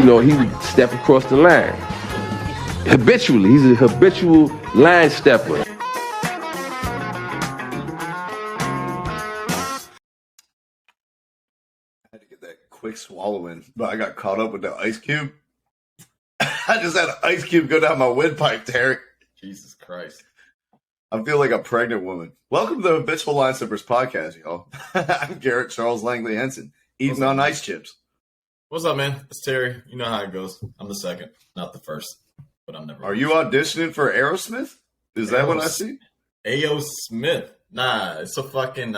he would step across the line. Habitually. He's a habitual line stepper. I had to get that quick swallow in, but I got caught up with the ice cube. I just had an ice cube go down my windpipe, Derek. Jesus Christ. I feel like a pregnant woman. Welcome to the Habitual Line Steppers podcast, y'all. I'm Garrett Charles Langley Henson, eating on ice chips. What's up, man? It's Terry. You know how it goes. I'm the second, not the first. But I'm never. Are you auditioning for Aerosmith? Is that what I see? A.O. Smith. Nah, it's a fucking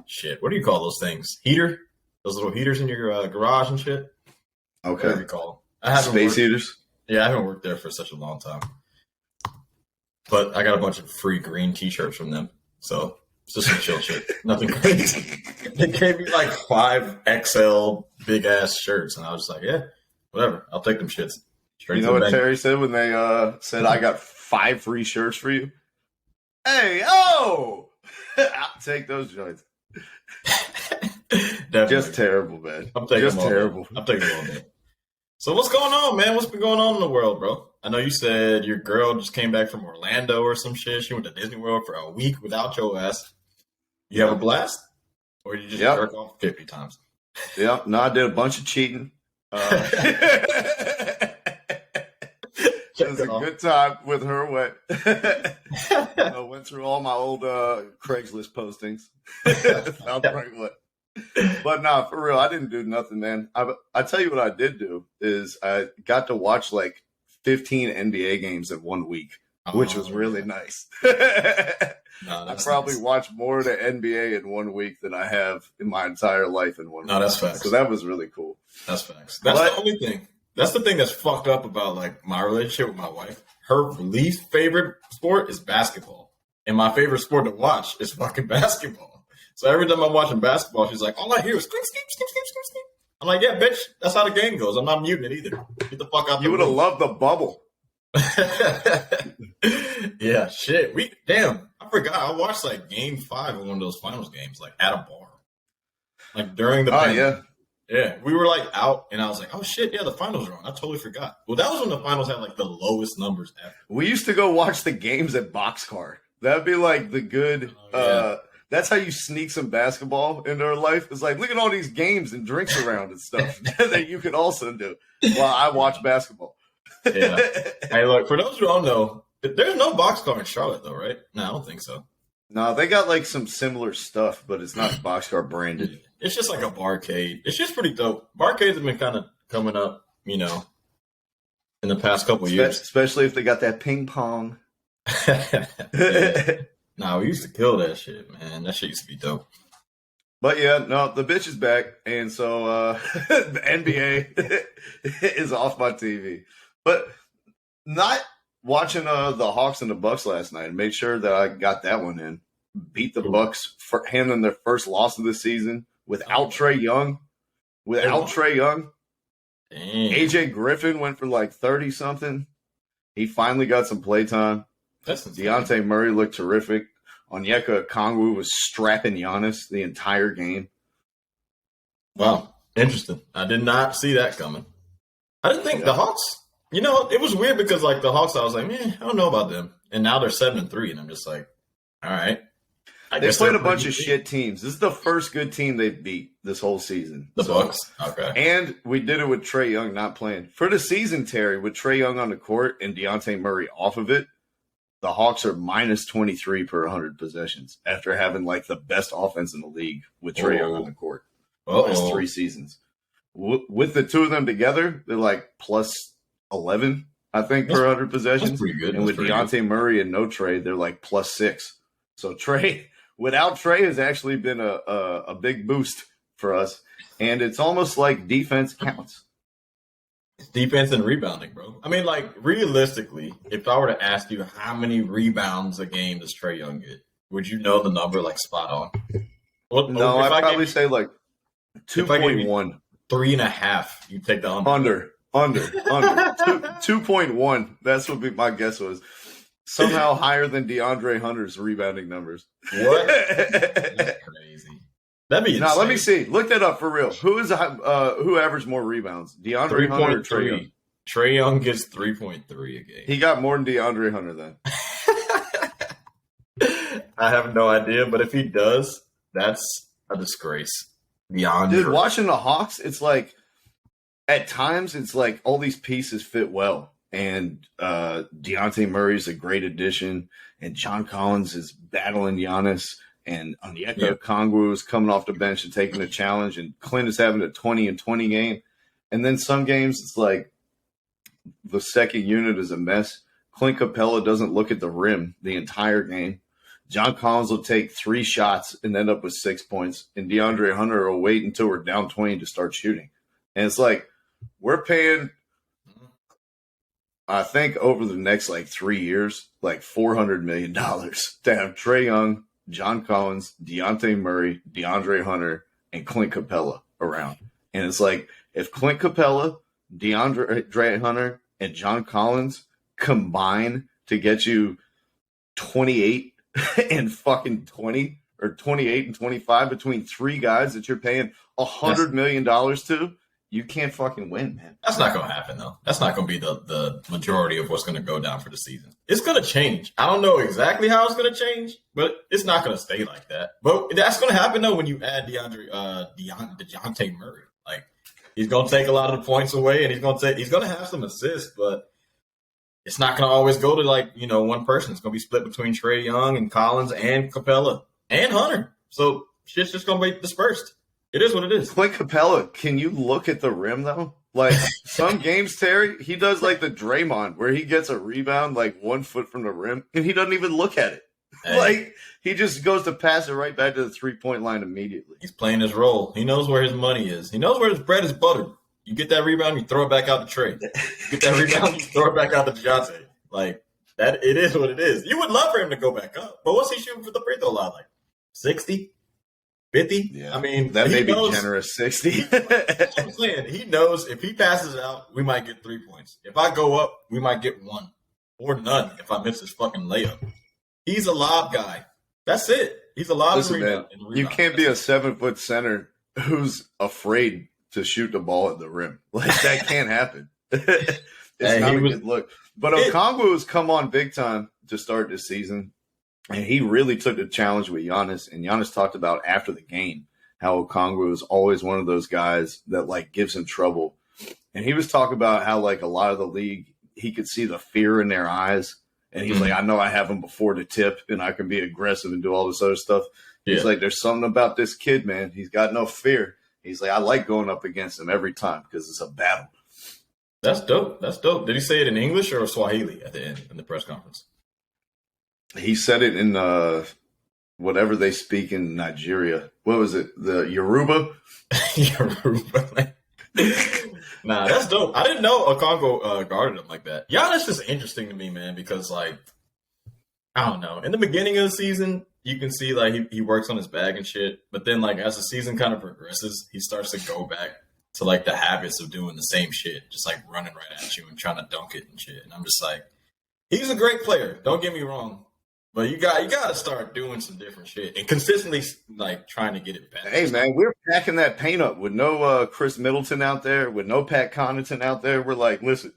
shit. What do you call those things? Heater? Those little heaters in your garage and shit? Okay. Whatever you call them. Space heaters? Yeah, I haven't worked there for such a long time. But I got a bunch of free green t-shirts from them. So it's just some chill shit. Nothing crazy. They gave me like 5 XL big ass shirts. And I was just like, yeah, whatever. I'll take them shits. Straight You know what Terry said when they said, I got 5 free shirts for you? Hey, oh! I'll take those joints. Just terrible, man. I'm taking just them all terrible. Day. I'm taking them all day. So what's going on, man? What's been going on in the world, bro? I know you said your girl just came back from Orlando or some shit. She went to Disney World for a week without your ass. You have a blast? Or did you just jerk off 50 times? Yeah, no, I did a bunch of cheating. It was a good time with her. I went through all my old Craigslist postings. Found the right one. But nah, for real, I didn't do nothing, man. I tell you what I did do is I got to watch like 15 NBA games in 1 week, which was really nice. I probably watched more of the NBA in 1 week than I have in my entire life in 1 week. No, that's facts. So that was really cool. That's facts. That's the only thing. That's the thing that's fucked up about like my relationship with my wife. Her least favorite sport is basketball. And my favorite sport to watch is fucking basketball. So every time I'm watching basketball, she's like, all I hear is skip, skip, skip, skip, skip, skip. I'm like, yeah, bitch, that's how the game goes. I'm not muting it either. Get the fuck out. You would have loved the bubble. Yeah, shit. I forgot. I watched like game 5 of one of those finals games, like at a bar. Like during the yeah. Yeah, we were like out, and I was like, "Oh shit, yeah, the finals are on." I totally forgot. Well, that was when the finals had like the lowest numbers ever. We used to go watch the games at Boxcar. That'd be like the good. That's how you sneak some basketball into our life. It's like, look at all these games and drinks around and stuff that you could also do while I watch basketball. Yeah. Hey, look, for those who don't know, there's no Boxcar in Charlotte, though, right? No, I don't think so. No, they got like some similar stuff, but it's not Boxcar branded. It's just like a barcade. It's just pretty dope. Barcades have been kind of coming up, in the past couple years. Especially if they got that ping pong. Yeah. Nah, we used to kill that shit, man. That shit used to be dope. But yeah, no, the bitch is back, and so the NBA is off my TV. But not watching the Hawks and the Bucks last night. Made sure that I got that one in. Beat the Bucks, handling their first loss of the season without Trae Young. Damn. AJ Griffin went for like 30 something. He finally got some playtime. Dejounte Murray looked terrific. Onyeka Okongwu was strapping Giannis the entire game. Wow, interesting. I did not see that coming. I didn't think the Hawks. It was weird because like the Hawks, I was like, man, I don't know about them. And now they're 7-3, and I'm just like, all right. They played a bunch of shit teams. This is the first good team they've beat this whole season. The Bucks? Okay. And we did it with Trae Young not playing. For the season, Terry, with Trae Young on the court and Dejounte Murray off of it, the Hawks are minus 23 per 100 possessions after having like the best offense in the league with Trae Young on the court the last 3 seasons. With the two of them together, they're like plus 11, I think, per 100 possessions. That's pretty good. And with Dejounte Murray and no Trae, they're like plus 6. So without Trae has actually been a big boost for us. And it's almost like defense counts. It's defense and rebounding, bro. I mean, like, realistically, if I were to ask you how many rebounds a game does Trae Young get, would you know the number, like, spot on? No, I'd probably say, like, 2.1. 3.5. You take the under. 2.1. That's what my guess was. Somehow higher than DeAndre Hunter's rebounding numbers. What? That's crazy. That'd be now. insane. Let me see. Look that up for real. Who averaged more rebounds? DeAndre Hunter or Trae Young? Trae Young gets 3.3 a game. He got more than DeAndre Hunter then. I have no idea, but if he does, that's a disgrace. Dude, watching the Hawks, it's like at times it's like all these pieces fit well. And Dejounte Murray's a great addition, and John Collins is battling Giannis, and Onyeka Okongwu is coming off the bench and taking a challenge, and Clint is having a 20-20 game. And then some games it's like the second unit is a mess. Clint Capella doesn't look at the rim the entire game. John Collins will take 3 shots and end up with 6 points, and DeAndre Hunter will wait until we're down 20 to start shooting. And it's like we're paying, I think, over the next like 3 years, like $400 million to have Trae Young, John Collins, Dejounte Murray, DeAndre Hunter, and Clint Capella around. And it's like if Clint Capella, DeAndre Hunter, and John Collins combine to get you 28 and fucking 20 or 28 and 25 between 3 guys that you're paying $100 million to, you can't fucking win, man. That's not going to happen, though. That's not going to be the majority of what's going to go down for the season. It's going to change. I don't know exactly how it's going to change, but it's not going to stay like that. But that's going to happen, though, when you add DeJounte Murray. Like, he's going to take a lot of the points away, and he's going to have some assists, but it's not going to always go to, like, one person. It's going to be split between Trae Young and Collins and Capella and Hunter. So shit's just going to be dispersed. It is what it is. Clint Capella, can you look at the rim, though? Like, some games, Terry, he does like the Draymond, where he gets a rebound like 1 foot from the rim, and he doesn't even look at it. Hey. Like, he just goes to pass it right back to the three-point line immediately. He's playing his role. He knows where his money is. He knows where his bread is buttered. You get that rebound, you throw it back out to Trae. You get that rebound, you throw it back out to DeJounte. Like, that, it is what it is. You would love for him to go back up. But what's he shooting for the free throw line? Like, 60? 50? Yeah. I mean, that may be generous, 60. I'm saying, he knows if he passes out, we might get 3 points. If I go up, we might get 1 or none if I miss this fucking layup. He's a lob guy. That's it. He's a lob. Listen, man, you can't be a 7-foot center who's afraid to shoot the ball at the rim. Like, that can't happen. It's not a good look. But Okongwu has come on big time to start this season. And he really took the challenge with Giannis. And Giannis talked about after the game how Okongwu is always one of those guys that, like, gives him trouble. And he was talking about how, like, a lot of the league, he could see the fear in their eyes. And he's like, I know I have him before the tip, and I can be aggressive and do all this other stuff. He's like, there's something about this kid, man. He's got no fear. He's like, I like going up against him every time because it's a battle. That's dope. That's dope. Did he say it in English or Swahili at the end in the press conference? He said it in whatever they speak in Nigeria. What was it? The Yoruba? Yoruba. Nah, that's dope. I didn't know Okongwu guarded him like that. Giannis is interesting to me, man, because, like, I don't know. In the beginning of the season, you can see, like, he works on his bag and shit. But then, like, as the season kind of progresses, he starts to go back to, like, the habits of doing the same shit, just, like, running right at you and trying to dunk it and shit. And I'm just like, he's a great player. Don't get me wrong. But you got to start doing some different shit and consistently, like, trying to get it back. Hey, man, we're packing that paint up with no Chris Middleton out there, with no Pat Connaughton out there. We're like, listen,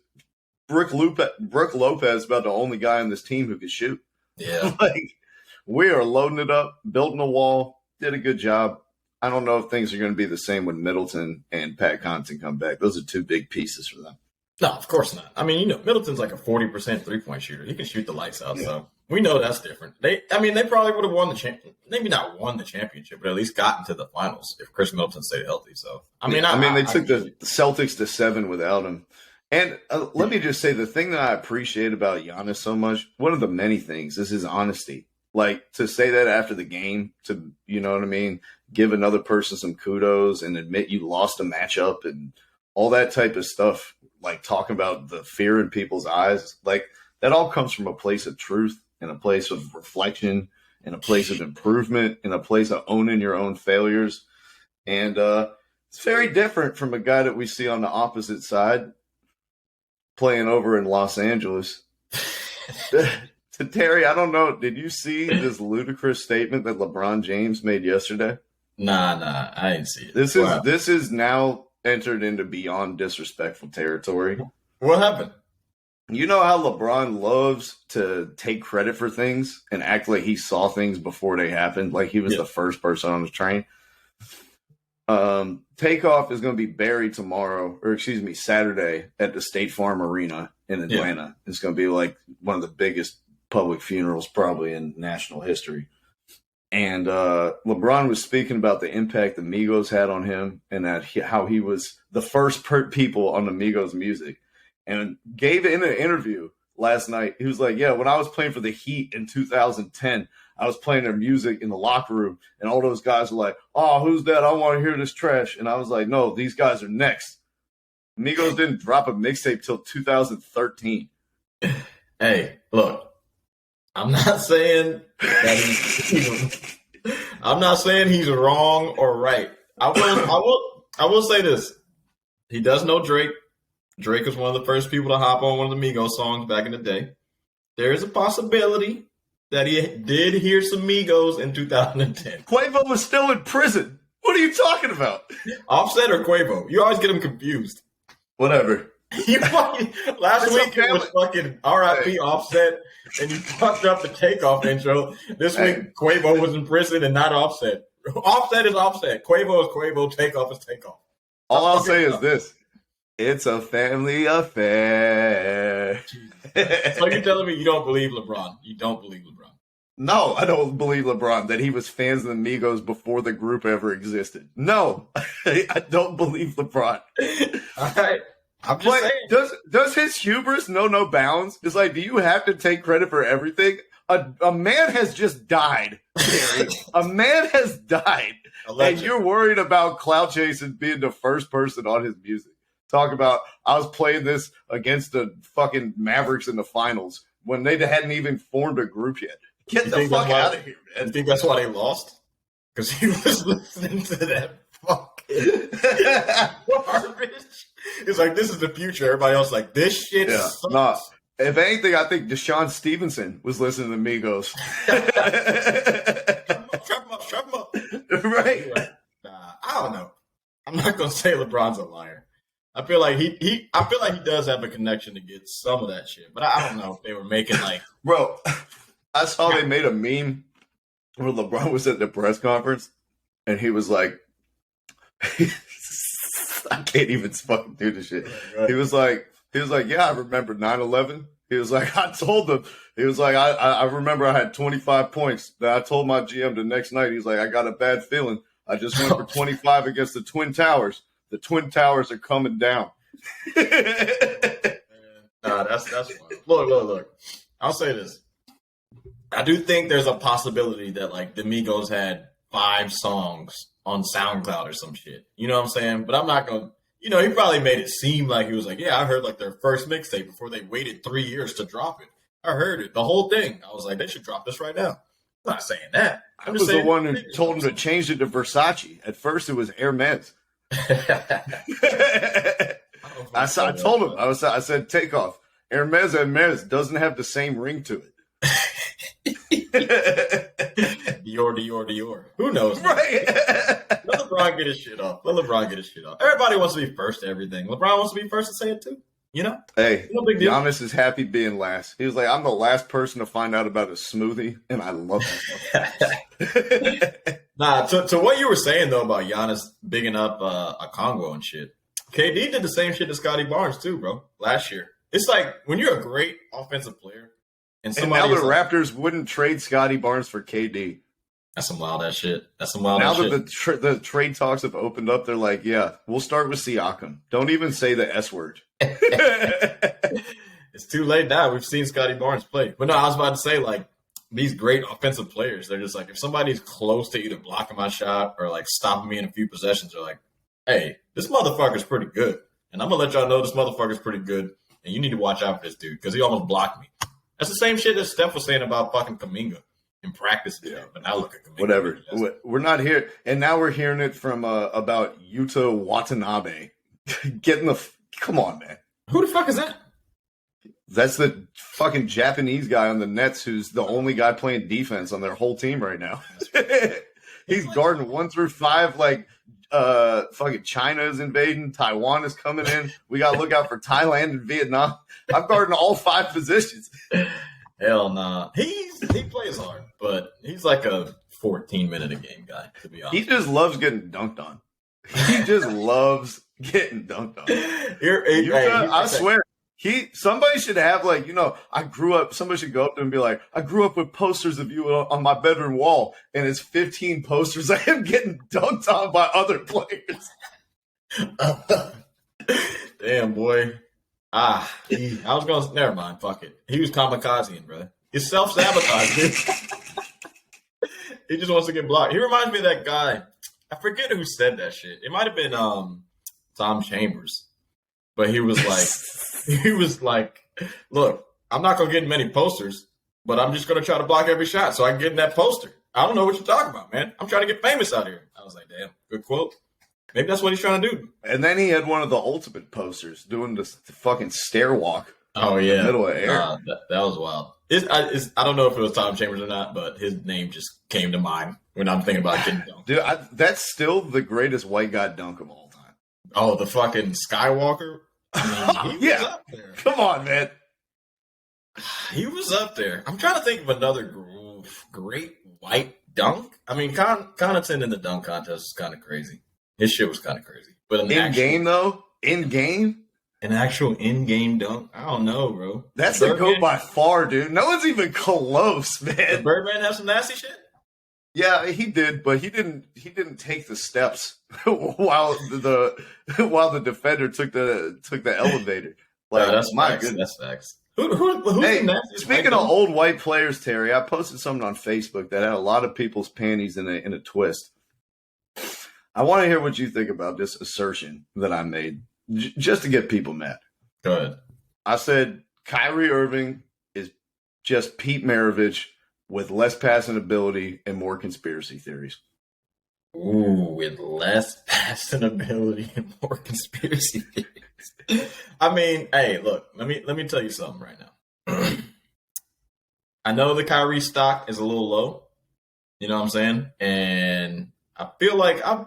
Brooke Lopez is about the only guy on this team who can shoot. Yeah. Like, we are loading it up, building a wall, did a good job. I don't know if things are going to be the same when Middleton and Pat Connaughton come back. Those are 2 big pieces for them. No, of course not. I mean, Middleton's like a 40% three-point shooter. He can shoot the lights out, so we know that's different. They probably would have won the championship. Maybe not won the championship, but at least gotten to the finals if Chris Middleton stayed healthy. So, they took the Celtics to 7 without him. And let me just say, the thing that I appreciate about Giannis so much, one of the many things, is his honesty. Like, to say that after the game, to, you know what I mean, give another person some kudos and admit you lost a matchup and all that type of stuff. Like, talking about the fear in people's eyes, like, that all comes from a place of truth and a place of reflection and a place of improvement and a place of owning your own failures. And it's very different from a guy that we see on the opposite side playing over in Los Angeles. Terry, I don't know. Did you see this ludicrous statement that LeBron James made yesterday? Nah, I didn't see it. This is now entered into beyond disrespectful territory. What happened? You know how LeBron loves to take credit for things and act like he saw things before they happened, like he was the first person on the train. Takeoff is going to be buried Saturday at the State Farm Arena in Atlanta. Yeah. It's going to be like one of the biggest public funerals probably in national history. And LeBron was speaking about the impact the Migos had on him and that how he was the first people on the Migos music. And gave in an interview last night, he was like, yeah, when I was playing for the Heat in 2010, I was playing their music in the locker room, and all those guys were like, oh, who's that? I want to hear this trash. And I was like, no, these guys are next. Migos didn't drop a mixtape till 2013. Hey, look, I'm not saying that I'm not saying he's wrong or right. I will say this. He does know Drake. Drake was one of the first people to hop on one of the Migos songs back in the day. There is a possibility that he did hear some Migos in 2010. Quavo was still in prison. What are you talking about? Offset or Quavo? You always get them confused. Last week it was fucking R.I.P. Offset, and you fucked up the Takeoff intro. This week Quavo was in prison and not Offset. Offset is Offset. Quavo is Quavo. Takeoff is Takeoff. All I'll say is this. It's a family affair. So you're telling me you don't believe LeBron? You don't believe LeBron? No, I don't believe LeBron that he was fans of the Migos before the group ever existed. No, I don't believe LeBron. All right. I'm just saying. Does his hubris know no bounds? It's like, do you have to take credit for everything? A man has just died, Gary. A man has died. And you're worried about clout chasing being the first person on his music. Talk about, I was playing this against the fucking Mavericks in the finals when they hadn't even formed a group yet. Get the fuck out of here, man. You think that's why they lost? Because he was listening to that fucking garbage. It's like, this is the future. Everybody else like, this shit sucks. Nah. If anything, I think Deshaun Stevenson was listening to Migos. Strap him up. Right. Nah, I don't know. I'm not going to say LeBron's a liar. I feel like he does have a connection to get some of that shit, but I don't know if they were making like. Bro, I saw they made a meme where LeBron was at the press conference, and he was like, "I can't even fucking do this shit." Right. He was like, "Yeah, I remember 9/11." He was like, "I told them." He was like, "I remember I had 25 points." That I told my GM the next night. He's like, "I got a bad feeling. I just went for 25 against the Twin Towers." The Twin Towers are coming down. Nah, that's wild. Look. I'll say this. I do think there's a possibility that like the Migos had 5 songs on SoundCloud or some shit. You know what I'm saying? But I'm not going to, he probably made it seem like he was like, yeah, I heard like their first mixtape before they waited 3 years to drop it. I heard it. The whole thing. I was like, they should drop this right now. I'm not saying that. I was the one who told him to change it to Versace. At first it was Hermes. I told him. I said, Takeoff. Hermes doesn't have the same ring to it. Dior. Who knows? Right. Let LeBron get his shit off. Everybody wants to be first to everything. LeBron wants to be first to say it too. Hey, no big deal. Giannis is happy being last. He was like, I'm the last person to find out about a smoothie, and I love it. Nah, to what you were saying, though, about Giannis bigging up a Congo and shit, KD did the same shit to Scotty Barnes, too, bro, last year. It's like, when you're a great offensive player, and now the Raptors wouldn't trade Scotty Barnes for KD. That's some wild-ass shit. Now that the trade talks have opened up, they're like, yeah, we'll start with Siakam. Don't even say the S word. It's too late now. We've seen Scotty Barnes play. But no, I was about to say, like, these great offensive players, they're just like, if somebody's close to either blocking my shot or, like, stopping me in a few possessions, they're like, hey, this motherfucker's pretty good. And I'm going to let y'all know this motherfucker's pretty good. And you need to watch out for this dude because he almost blocked me. That's the same shit that Steph was saying about fucking Kuminga in practice. Yeah. But now look at Kuminga. Whatever. We're not here. And now we're hearing it from about Yuta Watanabe. Come on, man. Who the fuck is that? That's the fucking Japanese guy on the Nets who's the only guy playing defense on their whole team right now. He's guarding 1 through 5 like fucking China is invading, Taiwan is coming in. We got to look out for Thailand and Vietnam. I'm guarding all 5 positions. Hell nah. He plays hard, but he's like a 14-minute a game guy, to be honest. He just loves getting dunked on. He just loves getting dunked on. I swear. Somebody should have like, somebody should go up to him and be like, I grew up with posters of you on my bedroom wall, and it's 15 posters of him getting dunked on by other players. Damn, boy. I was going to, never mind, fuck it. He was kamikazeing, bro. He's self-sabotaging. He just wants to get blocked. He reminds me of that guy. I forget who said that shit. It might have been Tom Chambers. But he was like, look, I'm not going to get many posters, but I'm just going to try to block every shot so I can get in that poster. I don't know what you're talking about, man. I'm trying to get famous out here. I was like, damn, good quote. Maybe that's what he's trying to do. And then he had one of the ultimate posters doing the fucking stair walk. Oh, yeah. In the middle of air. That was wild. I don't know if it was Tom Chambers or not, but his name just came to mind when I'm thinking about getting dunked. Dude, that's still the greatest white guy dunk of all time. Oh, the fucking Skywalker? I mean, he was up there. Come on, man. He was up there. I'm trying to think of another great white dunk. I mean, Connaughton in the dunk contest is kind of crazy. His shit was kind of crazy. But in-game, though? In-game? An actual in-game dunk? I don't know, bro. That's the GOAT by far, dude. No one's even close, man. Did Birdman have some nasty shit? Yeah, he did, but he didn't take the steps while the defender took the elevator. Like, that's my facts. goodness. That's facts. Who's hey, the nastiest speaking of old white players, Terry, I posted something on Facebook that had a lot of people's panties in a twist. I want to hear what you think about this assertion that I made, just to get people mad. Go ahead. I said Kyrie Irving is just Pete Maravich with less passing ability and more conspiracy theories. Ooh, with less passing ability and more conspiracy theories. I mean, hey, look, let me tell you something right now. I know the Kyrie stock is a little low. You know what I'm saying? And I feel like I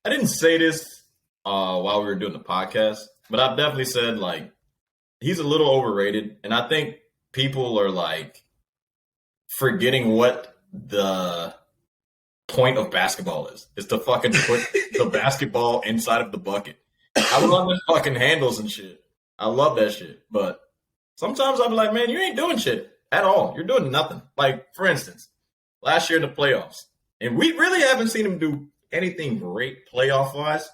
didn't say this while we were doing the podcast, but I've definitely said, like, he's a little overrated. And I think people are, like, forgetting what the point of basketball is to fucking put the basketball inside of the bucket. I love the fucking handles and shit. I love that shit. But sometimes I'm like, man, you ain't doing shit at all. You're doing nothing. Like, for instance, last year in the playoffs, and we really haven't seen him do anything great playoff-wise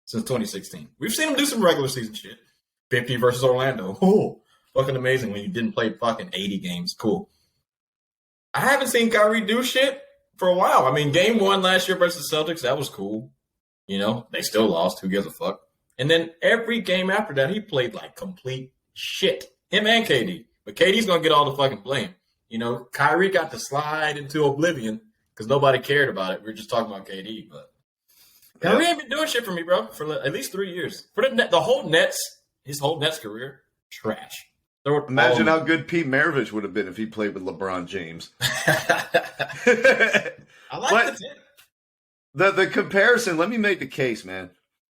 since 2016. We've seen him do some regular season shit. 50 versus Orlando. Oh, fucking amazing when you didn't play fucking 80 games. Cool. I haven't seen Kyrie do shit for a while. I mean, game 1 last year versus Celtics, that was cool. You know, they still lost. Who gives a fuck? And then every game after that, he played like complete shit. Him and KD. But KD's going to get all the fucking blame. You know, Kyrie got to slide into oblivion because nobody cared about it. We were just talking about KD. But Kyrie ain't been doing shit for me, bro, for at least 3 years. For the whole Nets, his whole Nets career, trash. Imagine how good Pete Maravich would have been if he played with LeBron James. I like the comparison. Let me make the case, man.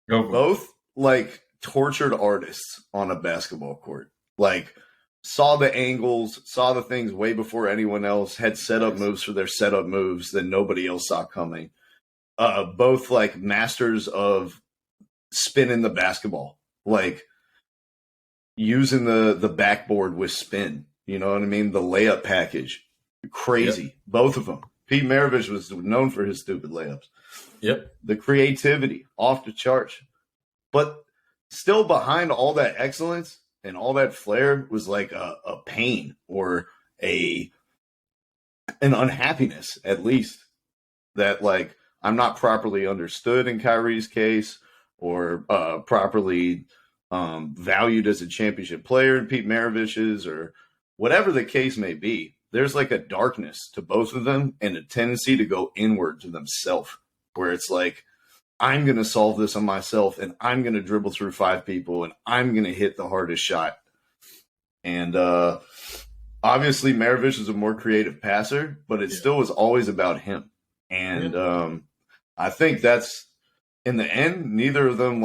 Both like tortured artists on a basketball court. Like, saw the angles, saw the things way before anyone else, had setup moves for their setup moves that nobody else saw coming. Both like masters of spinning the basketball, like using the backboard with spin. You know what I mean? The layup package. Crazy. Yep. Both of them. Pete Maravich was known for his stupid layups. Yep. The creativity, off the charts. But still behind all that excellence and all that flair was like a pain or an unhappiness, at least, that like I'm not properly understood in Kyrie's case or properly valued as a championship player in Pete Maravich's, or whatever the case may be. There's like a darkness to both of them and a tendency to go inward to themselves, where it's like, I'm going to solve this on myself and I'm going to dribble through 5 people and I'm going to hit the hardest shot. And obviously Maravich is a more creative passer, but it still was always about him. And I think that's, in the end, neither of them,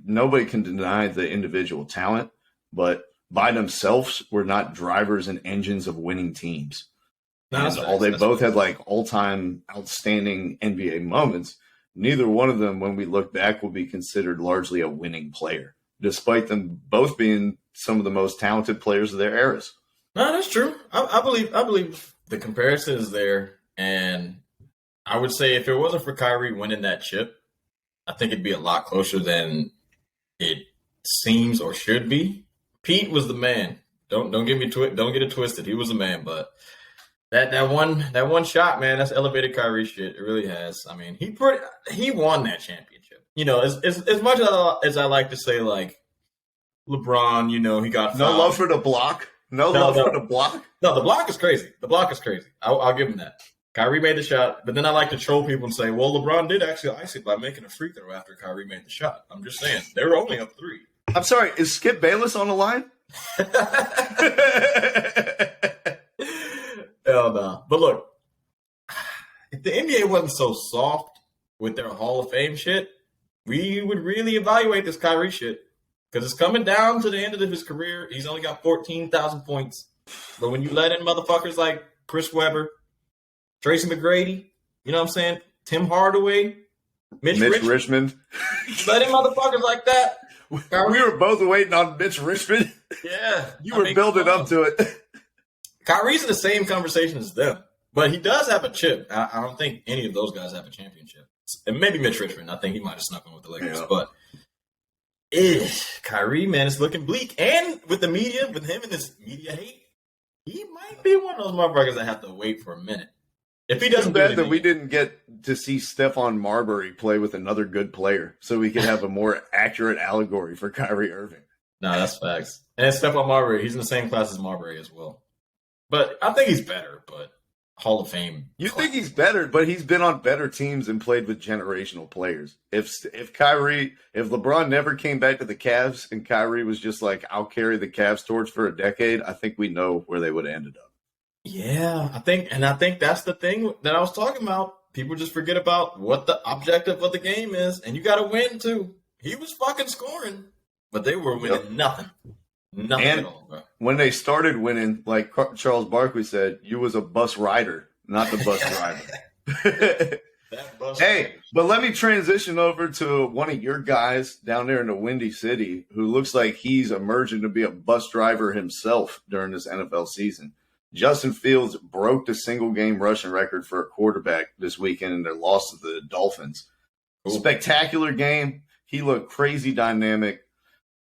nobody can deny the individual talent, but by themselves, we're not drivers and engines of winning teams. Although they both had all-time outstanding NBA moments, neither one of them, when we look back, will be considered largely a winning player, despite them both being some of the most talented players of their eras. No, that's true. I believe the comparison is there, and I would say if it wasn't for Kyrie winning that chip, I think it'd be a lot closer than it seems or should be. Pete was the man. Don't get it twisted. He was the man, but that one shot, man, that's elevated Kyrie shit. It really has. I mean, he won that championship. As much as I like to say, LeBron, he got fouled. No love for the block. No love for the block. No, the block is crazy. I'll give him that. Kyrie made the shot, but then I like to troll people and say, well, LeBron did actually ice it by making a free throw after Kyrie made the shot. I'm just saying, they were only up 3. I'm sorry, is Skip Bayless on the line? Hell no. But look, if the NBA wasn't so soft with their Hall of Fame shit, we would really evaluate this Kyrie shit. Because it's coming down to the end of his career. He's only got 14,000 points. But when you let in motherfuckers like Chris Webber, Tracy McGrady, you know what I'm saying? Tim Hardaway, Mitch Richmond. Let in motherfuckers like that. We were both waiting on Mitch Richmond. Yeah. You were building up to it. Kyrie's in the same conversation as them. But he does have a chip. I don't think any of those guys have a championship. And maybe Mitch Richmond. I think he might have snuck one with the Lakers. Yeah. But Kyrie, man, it's looking bleak. And with the media, with him and this media hate, he might be one of those motherfuckers that have to wait for a minute. If he doesn't, too bad that we didn't get to see Stephon Marbury play with another good player, so we could have a more accurate allegory for Kyrie Irving. No, that's facts. And Stephon Marbury, he's in the same class as Marbury as well. But I think he's better. But Hall of Fame. You think he's better, but he's been on better teams and played with generational players. If LeBron never came back to the Cavs and Kyrie was just like, I'll carry the Cavs torch for a decade, I think we know where they would have ended up. Yeah, I think that's the thing that I was talking about. People just forget about what the objective of the game is, and you got to win too. He was fucking scoring, but they were winning nothing. Nothing and at all, bro. When they started winning, like Charles Barkley said, you was a bus rider, not the bus driver. Hey, but let me transition over to one of your guys down there in the Windy City who looks like he's emerging to be a bus driver himself during this NFL season. Justin Fields broke the single-game rushing record for a quarterback this weekend in their loss to the Dolphins. Ooh. Spectacular game. He looked crazy dynamic.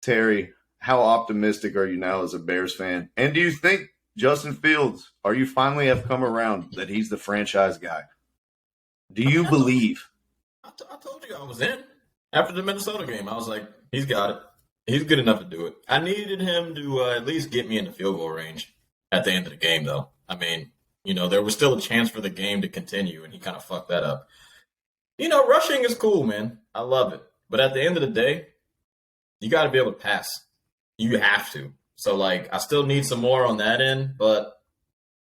Terry, how optimistic are you now as a Bears fan? And do you think Justin Fields, are you finally have come around that he's the franchise guy? Do you believe? I told you I was in. After the Minnesota game, I was like, he's got it. He's good enough to do it. I needed him to at least get me in the field goal range at the end of the game, though. I mean, there was still a chance for the game to continue, and he kind of fucked that up. Rushing is cool, man. I love it. But at the end of the day, you got to be able to pass. You have to. So, I still need some more on that end, but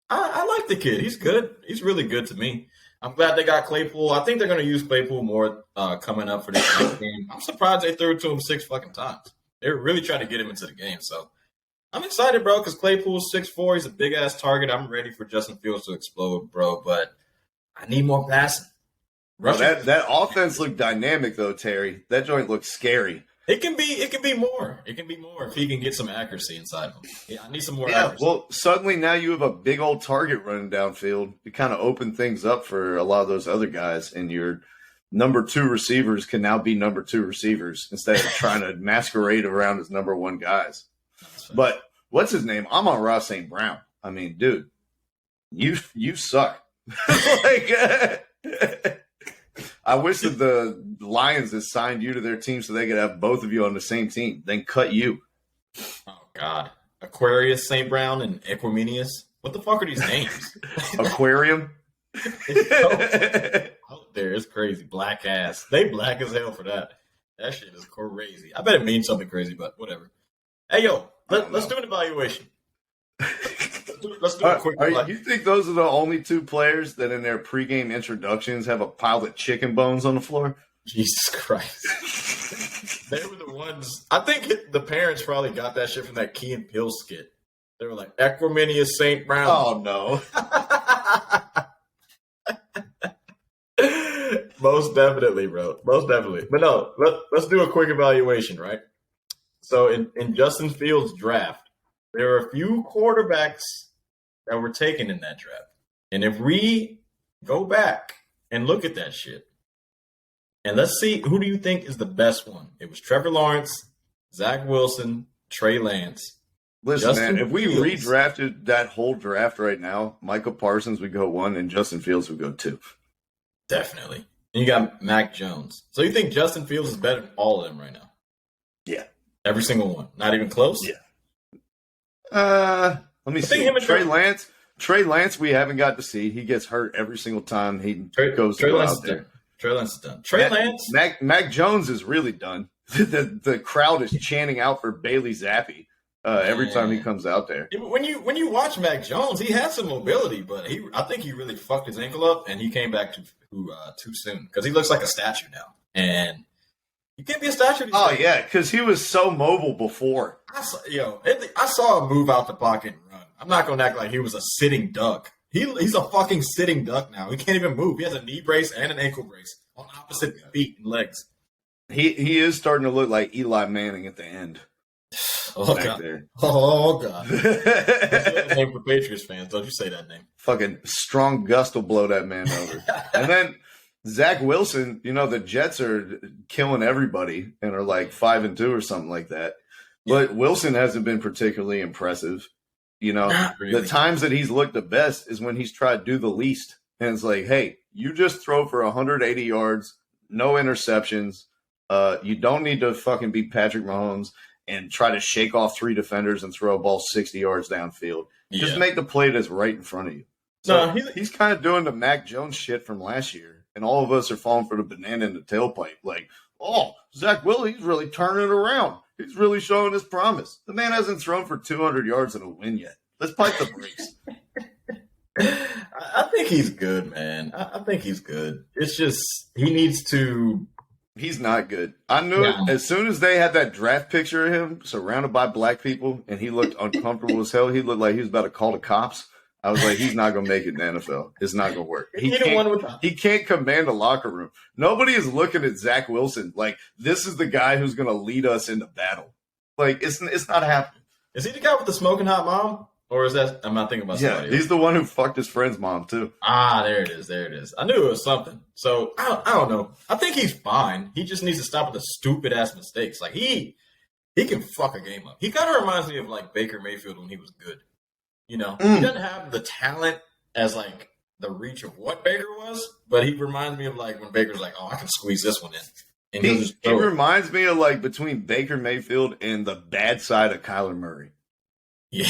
I like the kid. He's good. He's really good to me. I'm glad they got Claypool. I think they're going to use Claypool more coming up for this next game. I'm surprised they threw it to him 6 fucking times. They were really trying to get him into the game, so I'm excited, bro, because Claypool's 6'4". He's a big-ass target. I'm ready for Justin Fields to explode, bro, but I need more passing. Well, that offense looked dynamic, though, Terry. That joint looked scary. It can be more. It can be more if he can get some accuracy inside him. Yeah, I need some more accuracy. Well, suddenly now you have a big old target running downfield. You kind of open things up for a lot of those other guys, and your number 2 receivers can now be number 2 receivers instead of trying to masquerade around as number 1 guys. But what's his name? Amon-Ra St. Brown. I mean, dude, you suck. I wish that the Lions had signed you to their team so they could have both of you on the same team, then cut you. Oh, God. Aquarius St. Brown and Equimenius. What the fuck are these names? Aquarium? It's crazy. Black ass. They black as hell for that. That shit is crazy. I bet it means something crazy, but whatever. Hey, yo, let's do an evaluation. let's do a quick. You think those are the only two players that in their pregame introductions have a pile of chicken bones on the floor? Jesus Christ. They were the ones. I think the parents probably got that shit from that Key and Peele skit. They were like, Equimania St. Brown. Oh, no. Most definitely, bro. Most definitely. But no, let's do a quick evaluation, right? So in Justin Fields' draft, there are a few quarterbacks that were taken in that draft. And if we go back and look at that shit, and let's see, who do you think is the best one? It was Trevor Lawrence, Zach Wilson, Trey Lance. Listen, Justin man, if we Fields. redrafted that whole draft right now, Michael Parsons would go 1 and Justin Fields would go 2. Definitely. And you got Mac Jones. So you think Justin Fields is better than all of them right now? Yeah. Every single one. Not even close? Yeah. Let me see. him and Trey Lance, we haven't got to see. He gets hurt every single time he goes Trey to go Lance out is there. done. Trey Lance is done. Trey Lance. Mac Jones is really done. The crowd is chanting out for Bailey Zappi every time he comes out there. Yeah, but when you watch Mac Jones, he had some mobility, but I think he really fucked his ankle up, and he came back too soon because he looks like a statue now, and you can't be a statue. Oh yeah, because he was so mobile before. I saw him move out the pocket and run. I'm not gonna act like he was a sitting duck. He's a fucking sitting duck now. He can't even move. He has a knee brace and an ankle brace on opposite feet and legs. He is starting to look like Eli Manning at the end. Oh back god! There. Oh god! That's a name for Patriots fans. Don't you say that name? Fucking strong gust will blow that man over. And then Zach Wilson, the Jets are killing everybody and are like 5-2 or something like that. But Wilson hasn't been particularly impressive. Not really. The times that he's looked the best is when he's tried to do the least. And it's like, hey, you just throw for 180 yards, no interceptions. You don't need to fucking beat Patrick Mahomes and try to shake off 3 defenders and throw a ball 60 yards downfield. Yeah. Just make the play that's right in front of you. So he's kind of doing the Mac Jones shit from last year. And all of us are falling for the banana in the tailpipe. Like, oh, Zach Wilson, he's really turning it around. He's really showing his promise. The man hasn't thrown for 200 yards in a win yet. Let's pipe the brakes. I think he's good, man. I think he's good. It's just he needs to. He's not good. I knew it as soon as they had that draft picture of him surrounded by black people and he looked uncomfortable as hell. He looked like he was about to call the cops. I was like, he's not going to make it in the NFL. It's not going to work. He can't command a locker room. Nobody is looking at Zach Wilson like this is the guy who's going to lead us into battle. Like, it's not happening. Is he the guy with the smoking hot mom? Or is that – I'm not thinking about somebody else. He's the one who fucked his friend's mom, too. Ah, there it is. I knew it was something. So, I don't know. I think he's fine. He just needs to stop with the stupid-ass mistakes. Like, he can fuck a game up. He kind of reminds me of, like, Baker Mayfield when he was good. He doesn't have the talent as, like, the reach of what Baker was, but he reminds me of, like, when Baker's like, oh, I can squeeze this one in. And he reminds me of, like, between Baker Mayfield and the bad side of Kyler Murray. Yeah.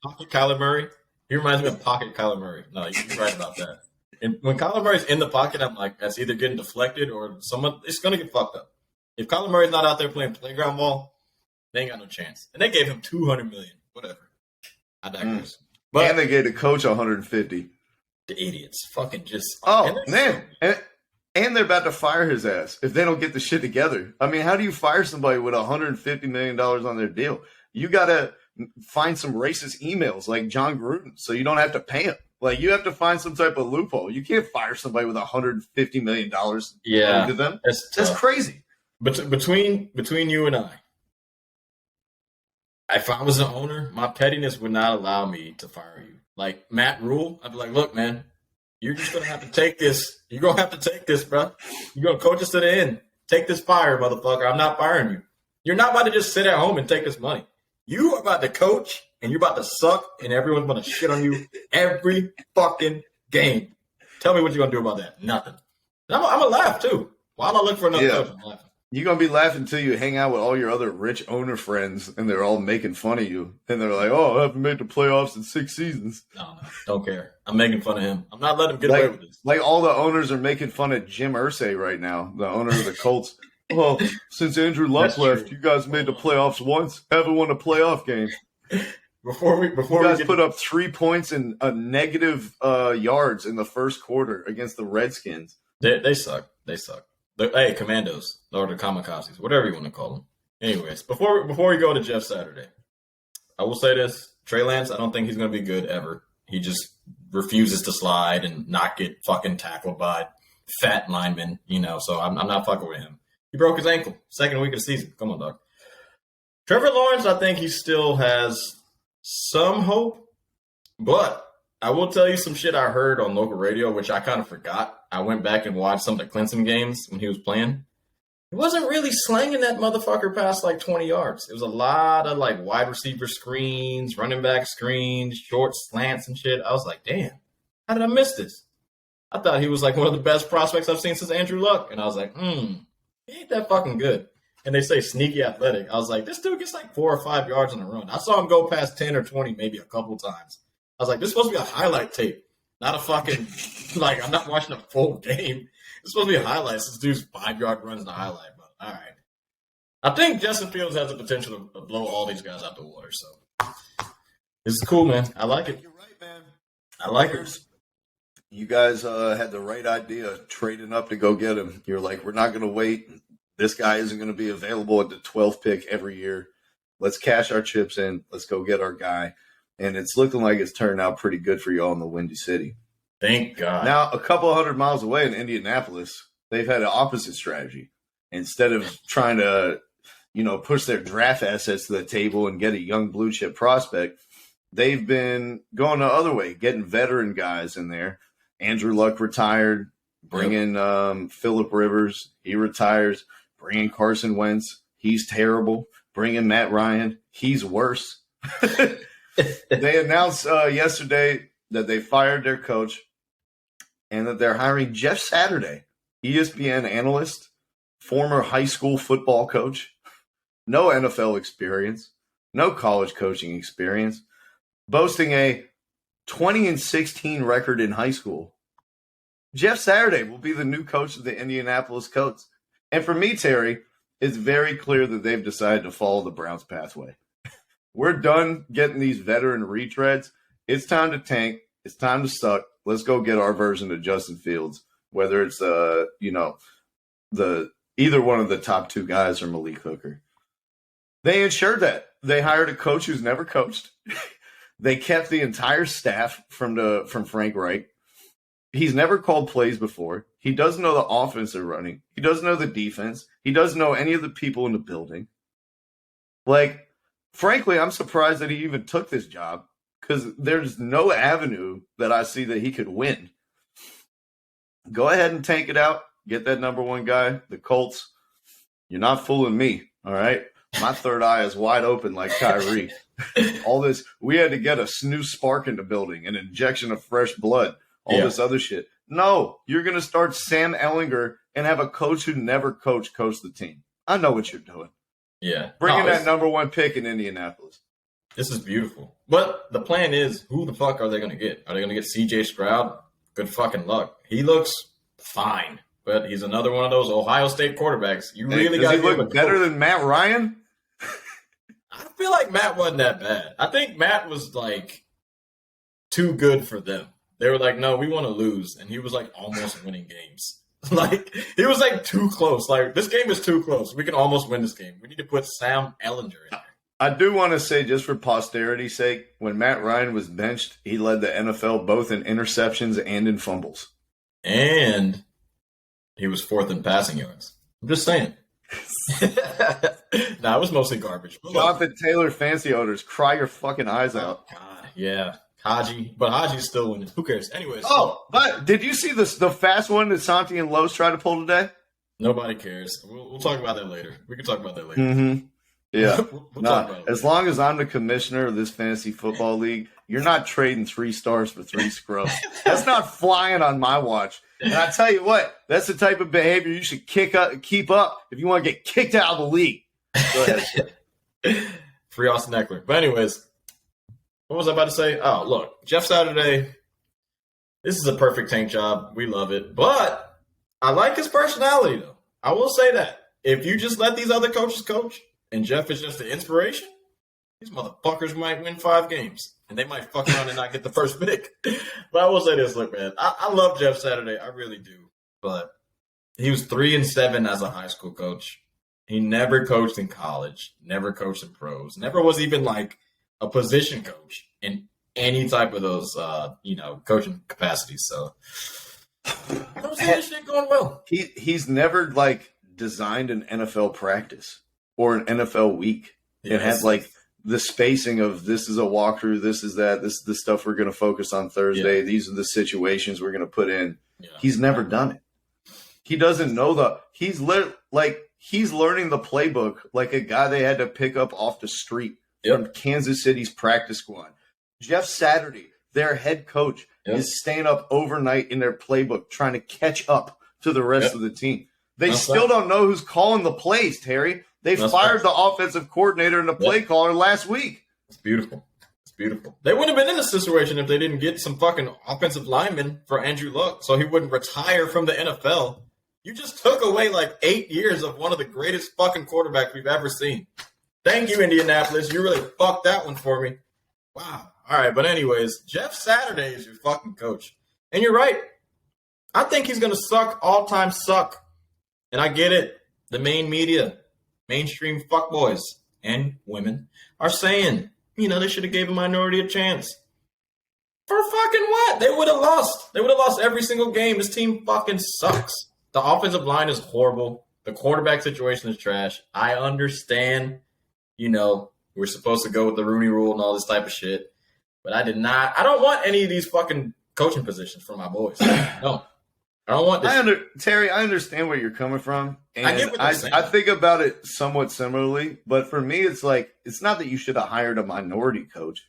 Pocket Kyler Murray. He reminds me of Pocket Kyler Murray. No, you're right about that. And when Kyler Murray's in the pocket, I'm like, that's either getting deflected or it's going to get fucked up. If Kyler Murray's not out there playing playground ball, they ain't got no chance. And they gave him $200 million. Whatever. I digress. But and they gave the coach $150. The idiots. Fucking just. Oh, man. And they're about to fire his ass if they don't get the shit together. I mean, how do you fire somebody with $150 million on their deal? You got to find some racist emails like John Gruden so you don't have to pay him. Like, you have to find some type of loophole. You can't fire somebody with $150 million to them. That's crazy. But between you and I, if I was an owner, my pettiness would not allow me to fire you. Like Matt Rule, I'd be like, look, man, you're just going to have to take this. You're going to have to take this, bro. You're going to coach us to the end. Take this fire, motherfucker. I'm not firing you. You're not about to just sit at home and take this money. You are about to coach, and you're about to suck, and everyone's going to shit on you every fucking game. Tell me what you're going to do about that. Nothing. And I'm going to laugh, too. Why am I looking for another coach? I'm laughing. You're going to be laughing until you hang out with all your other rich owner friends, and they're all making fun of you. And they're like, oh, I haven't made the playoffs in 6 seasons. No, don't care. I'm making fun of him. I'm not letting him get away with this. Like all the owners are making fun of Jim Irsay right now, the owner of the Colts. Well, since Andrew Luck left, you guys made the playoffs once. Haven't won a playoff game. Before you guys put up 3 points and a negative yards in the first quarter against the Redskins. They suck. They suck. Hey, Commandos or the Kamikazes, whatever you want to call them. Anyways, before we go to Jeff Saturday, I will say this: Trey Lance, I don't think he's going to be good ever. He just refuses to slide and not get fucking tackled by fat linemen, So I'm not fucking with him. He broke his ankle, second week of the season. Come on, dog. Trevor Lawrence, I think he still has some hope, but I will tell you some shit I heard on local radio, which I kind of forgot. I went back and watched some of the Clemson games when he was playing. He wasn't really slanging that motherfucker past like 20 yards. It was a lot of like wide receiver screens, running back screens, short slants and shit. I was like, damn, how did I miss this? I thought he was like one of the best prospects I've seen since Andrew Luck. And I was like, he ain't that fucking good. And they say sneaky athletic. I was like, this dude gets like 4 or 5 yards on a run. I saw him go past 10 or 20 maybe a couple times. I was like, this is supposed to be a highlight tape, not a fucking, like, I'm not watching a full game. It's supposed to be a highlight. This dude's 5-yard runs in a highlight, but all right. I think Justin Fields has the potential to blow all these guys out the water, so this is cool, man. I like it. You're right, man. I like it. You guys had the right idea trading up to go get him. You're like, we're not going to wait. This guy isn't going to be available at the 12th pick every year. Let's cash our chips in. Let's go get our guy. And it's looking like it's turned out pretty good for y'all in the Windy City. Thank God. Now, a couple 100 miles away in Indianapolis, they've had an opposite strategy. Instead of trying to, push their draft assets to the table and get a young blue chip prospect, they've been going the other way, getting veteran guys in there. Andrew Luck retired, bringing Phillip Rivers. He retires. Bringing Carson Wentz. He's terrible. Bringing Matt Ryan. He's worse. They announced yesterday that they fired their coach and that they're hiring Jeff Saturday, ESPN analyst, former high school football coach, no NFL experience, no college coaching experience, boasting a 20-16 record in high school. Jeff Saturday will be the new coach of the Indianapolis Colts. And for me, Terry, it's very clear that they've decided to follow the Browns' pathway. We're done getting these veteran retreads. It's time to tank. It's time to suck. Let's go get our version of Justin Fields, whether it's the either one of the top two guys or Malik Hooker. They ensured that. They hired a coach who's never coached. They kept the entire staff from Frank Reich. He's never called plays before. He doesn't know the offense they're running. He doesn't know the defense. He doesn't know any of the people in the building. Like, frankly, I'm surprised that he even took this job because there's no avenue that I see that he could win. Go ahead and tank it out. Get that number one guy, the Colts. You're not fooling me, all right? My third eye is wide open like Kyrie. All this, we had to get a new spark in the building, an injection of fresh blood, all this other shit. No, you're going to start Sam Ehlinger and have a coach who never coach the team. I know what you're doing. Yeah. Bringing that number one pick in Indianapolis. This is beautiful. But the plan is, who the fuck are they going to get? Are they going to get C.J. Stroud? Good fucking luck. He looks fine, but he's another one of those Ohio State quarterbacks. You really got to look better than Matt Ryan? I feel like Matt wasn't that bad. I think Matt was like too good for them. They were like, no, we want to lose. And he was like almost winning games. Like, he was like too close. Like, this game is too close. We can almost win this game. We need to put Sam Ehlinger in there. I do want to say, just for posterity's sake, when Matt Ryan was benched, he led the NFL both in interceptions and in fumbles. And he was fourth in passing yards. I'm just saying. Nah, it was mostly garbage. Jonathan Taylor fancy odors. Cry your fucking eyes out. God, yeah. Haji. But Haji's still winning. Who cares? Anyways. Oh, but did you see the fast one that Santi and Los tried to pull today? Nobody cares. We'll talk about that later. We can talk about that later. Mm-hmm. Yeah. We'll talk about it as long as I'm the commissioner of this fantasy football league, you're not trading 3 stars for 3 scrubs. That's not flying on my watch. And I tell you what, that's the type of behavior you should keep up if you want to get kicked out of the league. Go ahead. Free Austin Eckler. But anyways, what was I about to say? Oh, look, Jeff Saturday, this is a perfect tank job. We love it. But I like his personality, though. I will say that. If you just let these other coaches coach and Jeff is just the inspiration, these motherfuckers might win 5 games, and they might fuck around and not get the first pick. But I will say this, look, man, I love Jeff Saturday. I really do. But he was 3-7 as a high school coach. He never coached in college, never coached in pros, never was even like a position coach in any type of those, coaching capacities. So I don't see this shit going well. He's never like designed an NFL practice or an NFL week. It had like the spacing of this is a walkthrough, this is that, this is the stuff we're going to focus on Thursday. Yeah. These are the situations we're going to put in. Yeah. He's never done it. He doesn't know he's learning the playbook like a guy they had to pick up off the street from Kansas City's practice squad. Jeff Saturday, their head coach, is staying up overnight in their playbook trying to catch up to the rest of the team. They still don't know who's calling the plays, Terry. They fired the offensive coordinator and the play caller last week. It's beautiful. It's beautiful. They wouldn't have been in this situation if they didn't get some fucking offensive lineman for Andrew Luck so he wouldn't retire from the NFL. You just took away like 8 years of one of the greatest fucking quarterbacks we've ever seen. Thank you, Indianapolis. You really fucked that one for me. Wow. All right, but anyways, Jeff Saturday is your fucking coach. And you're right. I think he's going to suck, all-time suck. And I get it. The main media, mainstream fuckboys and women are saying, they should have gave a minority a chance. For fucking what? They would have lost. They would have lost every single game. This team fucking sucks. The offensive line is horrible. The quarterback situation is trash. I understand, we're supposed to go with the Rooney Rule and all this type of shit. But I don't want any of these fucking coaching positions for my boys. No. I don't want this. Terry, I understand where you're coming from. And I get what you're saying. I think about it somewhat similarly. But for me, it's like, it's not that you should have hired a minority coach.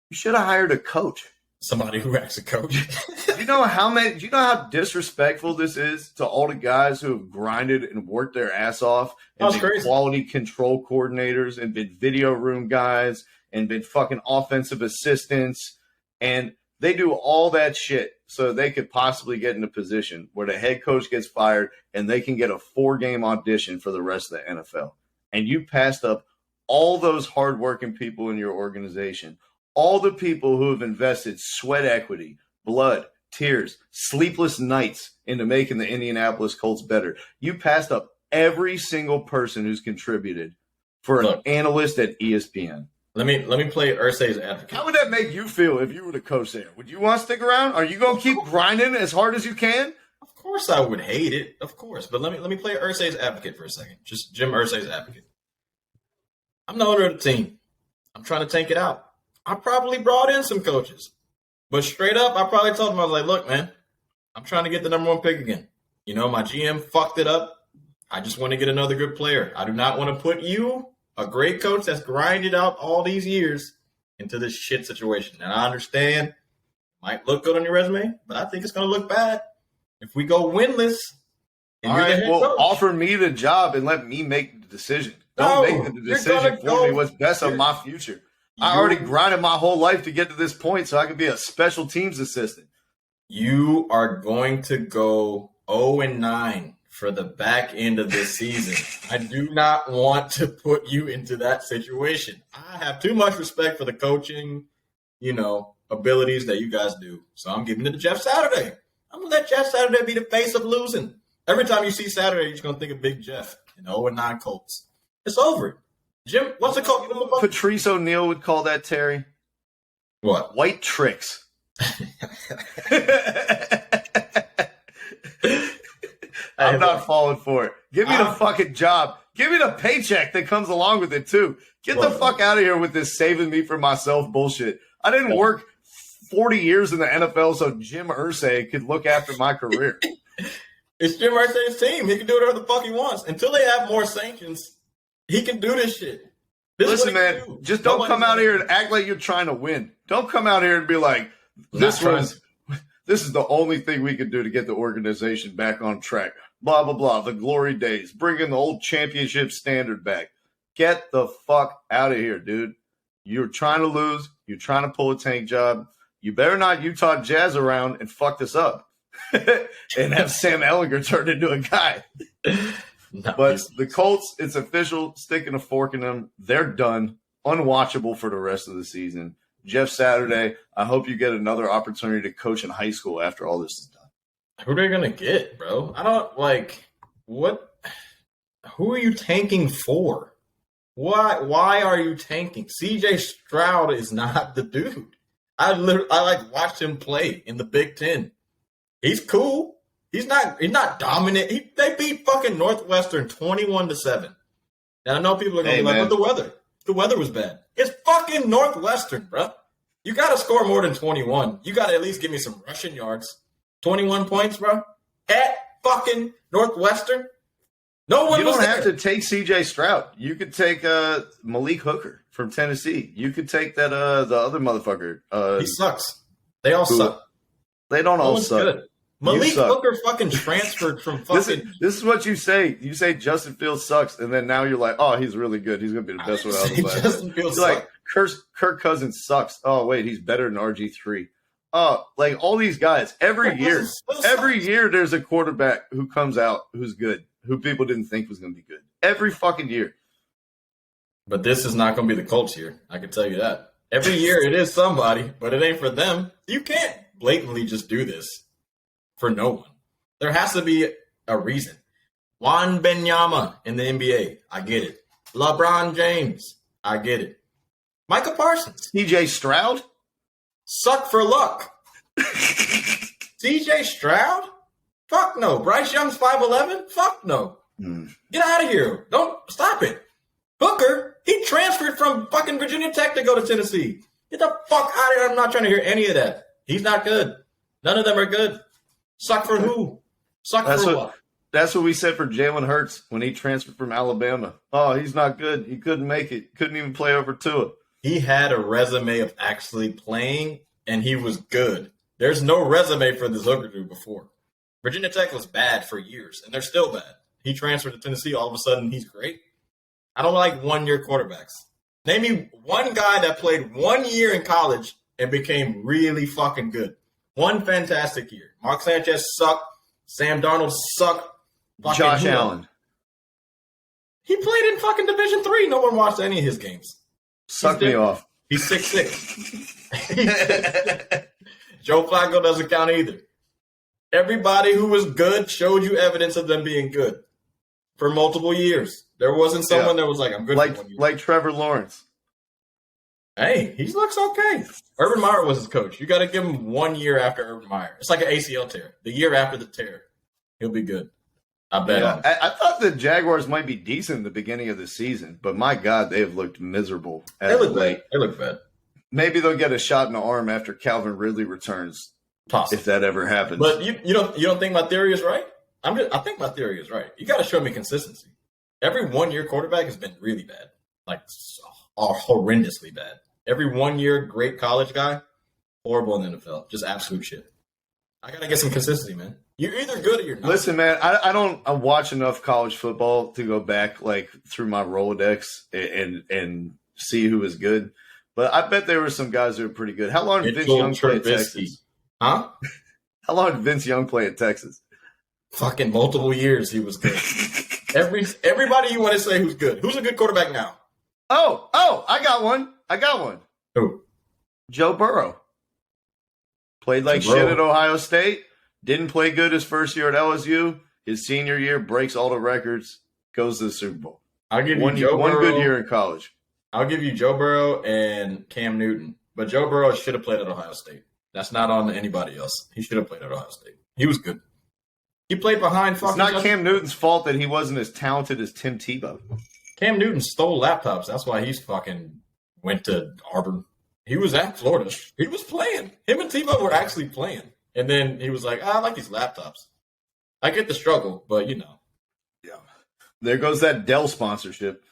You should have hired a coach. Somebody who acts a coach. Do you know how disrespectful this is to all the guys who have grinded and worked their ass off and been crazy. Quality control coordinators and been video room guys and been fucking offensive assistants, and they do all that shit so they could possibly get in a position where the head coach gets fired and they can get a 4-game audition for the rest of the NFL. And you passed up all those hardworking people in your organization, all the people who have invested sweat equity, blood, tears, sleepless nights into making the Indianapolis Colts better. You passed up every single person who's contributed for an analyst at ESPN. Let me play Irsay's advocate. How would that make you feel if you were the coach there? Would you want to stick around? Are you going to keep grinding as hard as you can? Of course I would hate it. Of course. But let me play Irsay's advocate for a second. Just Jim Irsay's advocate. I'm the owner of the team. I'm trying to tank it out. I probably brought in some coaches. But straight up, I probably told them, I was like, look, man, I'm trying to get the number 1 pick again. My GM fucked it up. I just want to get another good player. I do not want to put you, a great coach that's grinded out all these years, into this shit situation. And I understand it might look good on your resume, but I think it's going to look bad if we go winless. And all right, well, offer me the job and let me make the decision. Don't make the decision for me what's best of my future. I already grinded my whole life to get to this point so I could be a special teams assistant. You are going to go 0-9 for the back end of this season. I do not want to put you into that situation. I have too much respect for the coaching, abilities that you guys do. So I'm giving it to Jeff Saturday. I'm going to let Jeff Saturday be the face of losing. Every time you see Saturday, you're just going to think of Big Jeff and 0-9 Colts. It's over. Jim, what's the call? You know what Patrice O'Neal would call that, Terry? What? White tricks. I'm not falling for it. Give me the fucking job. Give me the paycheck that comes along with it, too. Get the fuck out of here with this saving me for myself bullshit. I didn't work 40 years in the NFL so Jim Irsay could look after my career. It's Jim Irsay's team. He can do whatever the fuck he wants. Until they have more sanctions, he can do this shit. Listen, man, just don't come out here and act like you're trying to win. Don't come out here and be like, this is the only thing we can do to get the organization back on track. Blah, blah, blah. The glory days. Bring in the old championship standard back. Get the fuck out of here, dude. You're trying to lose. You're trying to pull a tank job. You better not Utah Jazz around and fuck this up and have Sam Ehlinger turned into a guy. But the Colts, it's official, sticking a fork in them. They're done. unwatchable for the rest of the season. Jeff Saturday, I hope you get another opportunity to coach in high school after all this is done. Who are they gonna get, bro? I don't like what. Who are you tanking for? Why are you tanking? CJ Stroud is not the dude. I watched him play in the Big Ten. He's cool. He's not dominant. They beat fucking Northwestern 21-7. And I know people are gonna be like, but the weather. The weather was bad. It's fucking Northwestern, bro. You gotta score more than 21. You gotta at least give me some rushing yards. 21 points, bro. At fucking Northwestern. No one. You don't have to take C.J. Stroud. You could take Malik Hooker from Tennessee. You could take that the other motherfucker. He sucks. They all suck. They don't all suck. Good. Malik Hooker fucking transferred from fucking. This is what you say. You say Justin Fields sucks, and then now you're like, oh, he's really good. He's gonna be the best one out of the class. Justin Fields like Kirk Cousins sucks. Oh wait, he's better than RG3. Like all these guys every year there's a quarterback who comes out who's good, who people didn't think was going to be good. Every fucking year. But this is not going to be the Colts year. I can tell you that. Every year it is somebody, but it ain't for them. You can't blatantly just do this for no one. There has to be a reason. Juan Benyama in the NBA. I get it. LeBron James. I get it. Micah Parsons. CJ Stroud? Suck for luck. CJ Stroud? Fuck no. Bryce Young's 5'11"? Fuck no. Get out of here. Don't stop it. Hooker, he transferred from fucking Virginia Tech to go to Tennessee. Get the fuck out of here. I'm not trying to hear any of that. He's not good. None of them are good. Suck for who? Suck for what? That's what we said for Jalen Hurts when he transferred from Alabama. Oh, he's not good. He couldn't make it. Couldn't even play over Tua. He had a resume of actually playing, and he was good. There's no resume for this Hooker dude before. Virginia Tech was bad for years, and they're still bad. He transferred to Tennessee. All of a sudden, he's great. I don't like one-year quarterbacks. Name me one guy that played 1 year in college and became really fucking good. One fantastic year. Mark Sanchez sucked. Sam Darnold sucked. Josh Allen. He played in fucking Division III. No one watched any of his games. Suck me off. He's 6'6". Joe Flacco doesn't count either. Everybody who was good showed you evidence of them being good for multiple years. There wasn't someone that was like, I'm good for 1 year. Like Trevor Lawrence. Hey, he looks okay. Urban Meyer was his coach. You got to give him 1 year after Urban Meyer. It's like an ACL tear. The year after the tear, he'll be good. I bet. Yeah, I thought the Jaguars might be decent in the beginning of the season, but my God, they have looked miserable. They look bad. They look bad. Maybe they'll get a shot in the arm after Calvin Ridley returns. Possibly. If that ever happens. But you don't think my theory is right? I think my theory is right. You got to show me consistency. Every 1 year quarterback has been really bad, like horrendously bad. Every 1 year great college guy, horrible in the NFL, just absolute shit. I got to get some consistency, man. You're either good or you're not. Listen, man, I don't watch enough college football to go back like through my Rolodex and see who is good. But I bet there were some guys that were pretty good. How long did Vince Young play at Texas? Huh? How long did Vince Young play at Texas? Fucking multiple years he was good. Everybody you want to say who's good. Who's a good quarterback now? Oh, I got one. Who? Joe Burrow. Played like shit at Ohio State. Didn't play good his first year at LSU. His senior year breaks all the records. Goes to the Super Bowl. I'll give you one good year in college. I'll give you Joe Burrow and Cam Newton. But Joe Burrow should have played at Ohio State. That's not on anybody else. He should have played at Ohio State. He was good. He played behind fucking. It's not Cam Newton's fault that he wasn't as talented as Tim Tebow. Cam Newton stole laptops. That's why he's fucking went to Auburn. He was at Florida. He was playing. Him and Tebow were actually playing. And then he was like, I like these laptops. I get the struggle, but you know. Yeah. There goes that Dell sponsorship.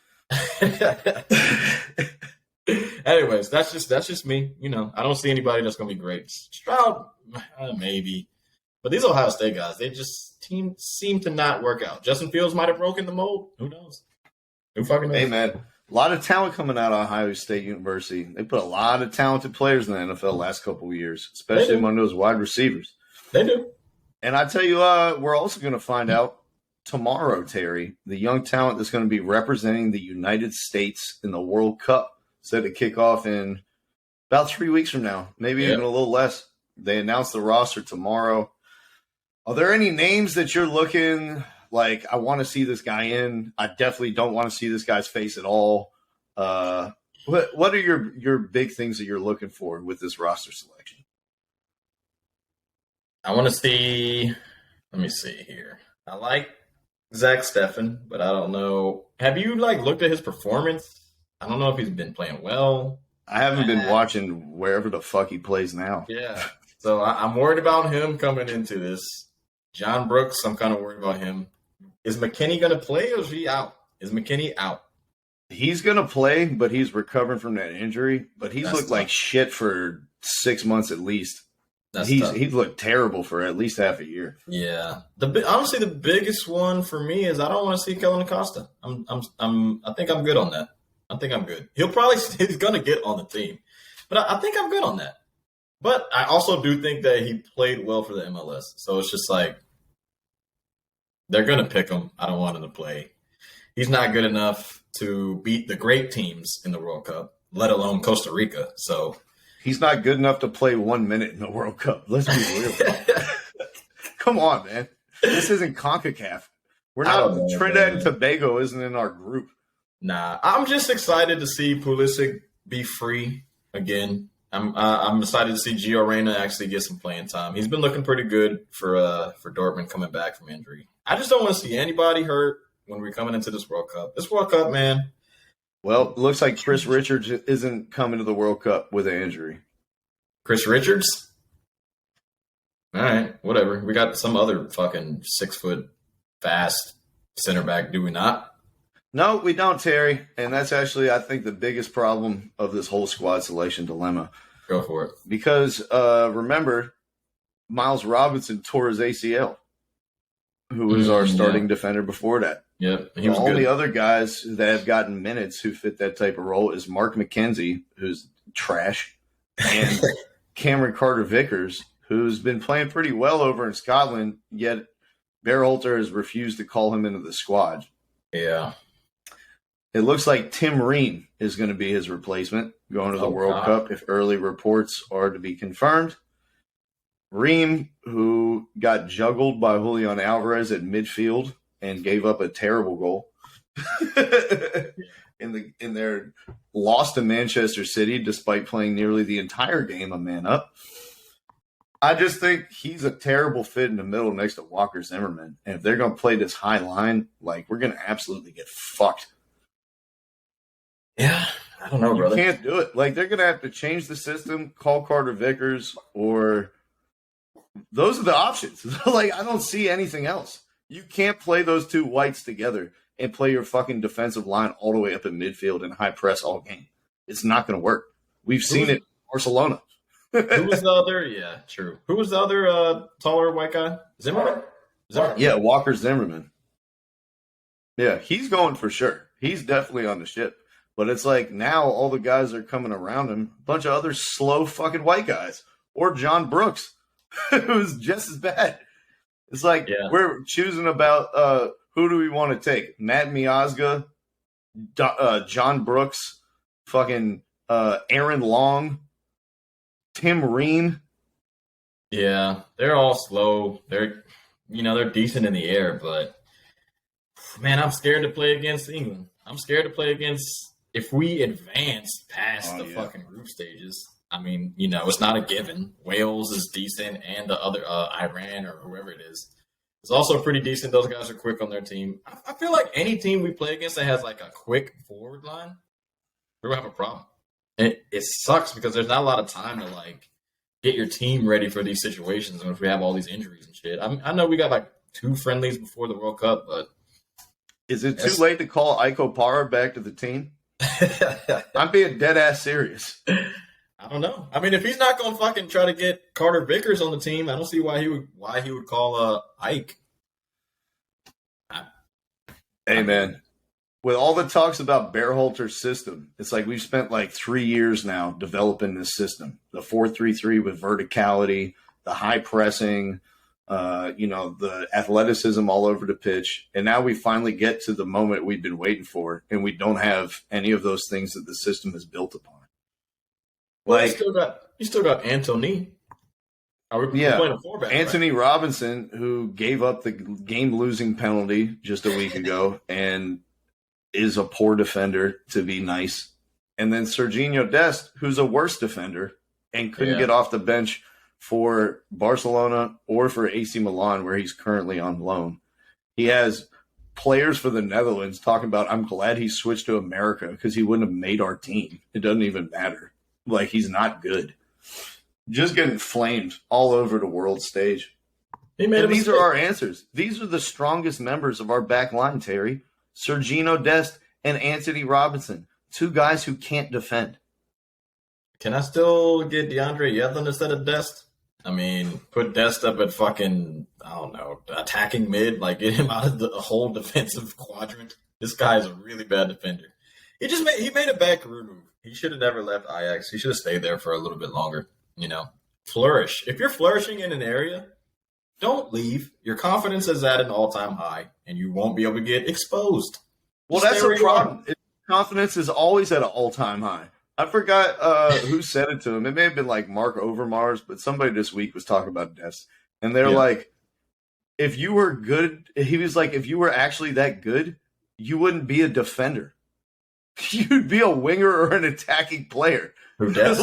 Anyways, that's just me. You know, I don't see anybody that's going to be great. Stroud, maybe. But these Ohio State guys, they just seem to not work out. Justin Fields might have broken the mold. Who knows? Who fucking knows? Hey, man, a lot of talent coming out of Ohio State University. They put a lot of talented players in the NFL the last couple of years, especially among those wide receivers. They do. And I tell you, we're also going to find out tomorrow, Terry, the young talent that's going to be representing the United States in the World Cup set to kick off in about 3 weeks from now, maybe even a little less. They announced the roster tomorrow. Are there any names that you're looking like, I want to see this guy in? I definitely don't want to see this guy's face at all. What are your big things that you're looking for with this roster selection? I want to see. Let me see here. I like Zach Steffen, but I don't know. Have you looked at his performance? I don't know if he's been playing well. I haven't been watching wherever the fuck he plays now. Yeah. So I'm worried about him coming into this. John Brooks, I'm kind of worried about him. Is McKinney going to play or is he out? Is McKinney out? He's going to play, but he's recovering from that injury. But he's looked like shit for 6 months at least. He's looked terrible for at least half a year. Yeah. Honestly, the biggest one for me is I don't want to see Kellen Acosta. I think I'm good on that. I think I'm good. He's going to get on the team, but I think I'm good on that. But I also do think that he played well for the MLS. So it's just like they're going to pick him. I don't want him to play. He's not good enough to beat the great teams in the World Cup, let alone Costa Rica. So he's not good enough to play 1 minute in the World Cup. Let's be real. Come on, man. This isn't CONCACAF. We're not Trinidad and Tobago isn't in our group. Nah, I'm just excited to see Pulisic be free again. I'm excited to see Gio Reyna actually get some playing time. He's been looking pretty good for Dortmund coming back from injury. I just don't want to see anybody hurt when we're coming into this World Cup. This World Cup, man. Well, it looks like Chris Richards isn't coming to the World Cup with an injury. Chris Richards? All right, whatever. We got some other fucking 6 foot fast center back, do we not? No, we don't, Terry. And that's actually, I think, the biggest problem of this whole squad selection dilemma. Go for it. Because remember, Miles Robinson tore his ACL, who was our starting defender before that. Yep, he was the only other guys that have gotten minutes who fit that type of role is Mark McKenzie, who's trash, and Cameron Carter-Vickers, who's been playing pretty well over in Scotland, yet Berhalter has refused to call him into the squad. Yeah. It looks like Tim Ream is going to be his replacement going to the World Cup if early reports are to be confirmed. Ream, who got juggled by Julian Alvarez at midfield and gave up a terrible goal in their loss to Manchester City, despite playing nearly the entire game a man up. I just think he's a terrible fit in the middle next to Walker Zimmerman. And if they're going to play this high line, we're going to absolutely get fucked. Yeah, I don't know, brother. You can't do it. They're going to have to change the system, call Carter-Vickers, or those are the options. I don't see anything else. You can't play those two whites together and play your fucking defensive line all the way up in midfield and high press all game. It's not going to work. We've seen it in Barcelona. Who was the other? Yeah, true. Who was the other taller white guy? Zimmerman? Yeah, Walker Zimmerman. Yeah, he's going for sure. He's definitely on the ship. But it's now all the guys are coming around him, a bunch of other slow fucking white guys. Or John Brooks, who's just as bad. It's we're choosing about who do we want to take? Matt Miazga, John Brooks, fucking Aaron Long, Tim Ream. Yeah, they're all slow. They're decent in the air, but man, I'm scared to play against England. I'm scared to play against if we advance past the fucking group stages. I mean, it's not a given. Wales is decent, and the other Iran or whoever it is also pretty decent. Those guys are quick on their team. I feel like any team we play against that has a quick forward line, we're gonna have a problem. And it sucks because there's not a lot of time to get your team ready for these situations. And if we have all these injuries and shit, I know we got 2 friendlies before the World Cup, but is it too late to call Iko Para back to the team? I'm being dead ass serious. I don't know. I mean, if he's not going to fucking try to get Carter Vickers on the team, I don't see why he would call Ike. Hey, man. With all the talks about Berhalter's system, it's we've spent 3 years now developing this system. The 4-3-3 with verticality, the high pressing, the athleticism all over the pitch. And now we finally get to the moment we've been waiting for, and we don't have any of those things that the system is built upon. Well, you still got Anthony. We're playing a four-back, Anthony Robinson, who gave up the game-losing penalty just a week ago and is a poor defender, to be nice. And then Sergiño Dest, who's a worse defender and couldn't get off the bench for Barcelona or for AC Milan, where he's currently on loan. He has players for the Netherlands talking about, I'm glad he switched to America because he wouldn't have made our team. It doesn't even matter. Like, he's not good. Just getting flamed all over the world stage. These are our answers. These are the strongest members of our back line, Terry. Sergiño Dest and Anthony Robinson. Two guys who can't defend. Can I still get DeAndre Yedlin instead of Dest? I mean, put Dest up at fucking, I don't know, attacking mid. Like, get him out of the whole defensive quadrant. This guy is a really bad defender. He made a bad career move. He should have never left Ajax. He should have stayed there for a little bit longer. Flourish. If you're flourishing in an area, don't leave. Your confidence is at an all-time high, and you won't be able to get exposed. Well, that's the problem. Confidence is always at an all-time high. I forgot who said it to him. It may have been like Mark Overmars, but somebody this week was talking about Dest. And they're like, if you were good, he was like, if you were actually that good, you wouldn't be a defender. You'd be a winger or an attacking player. Who Dest?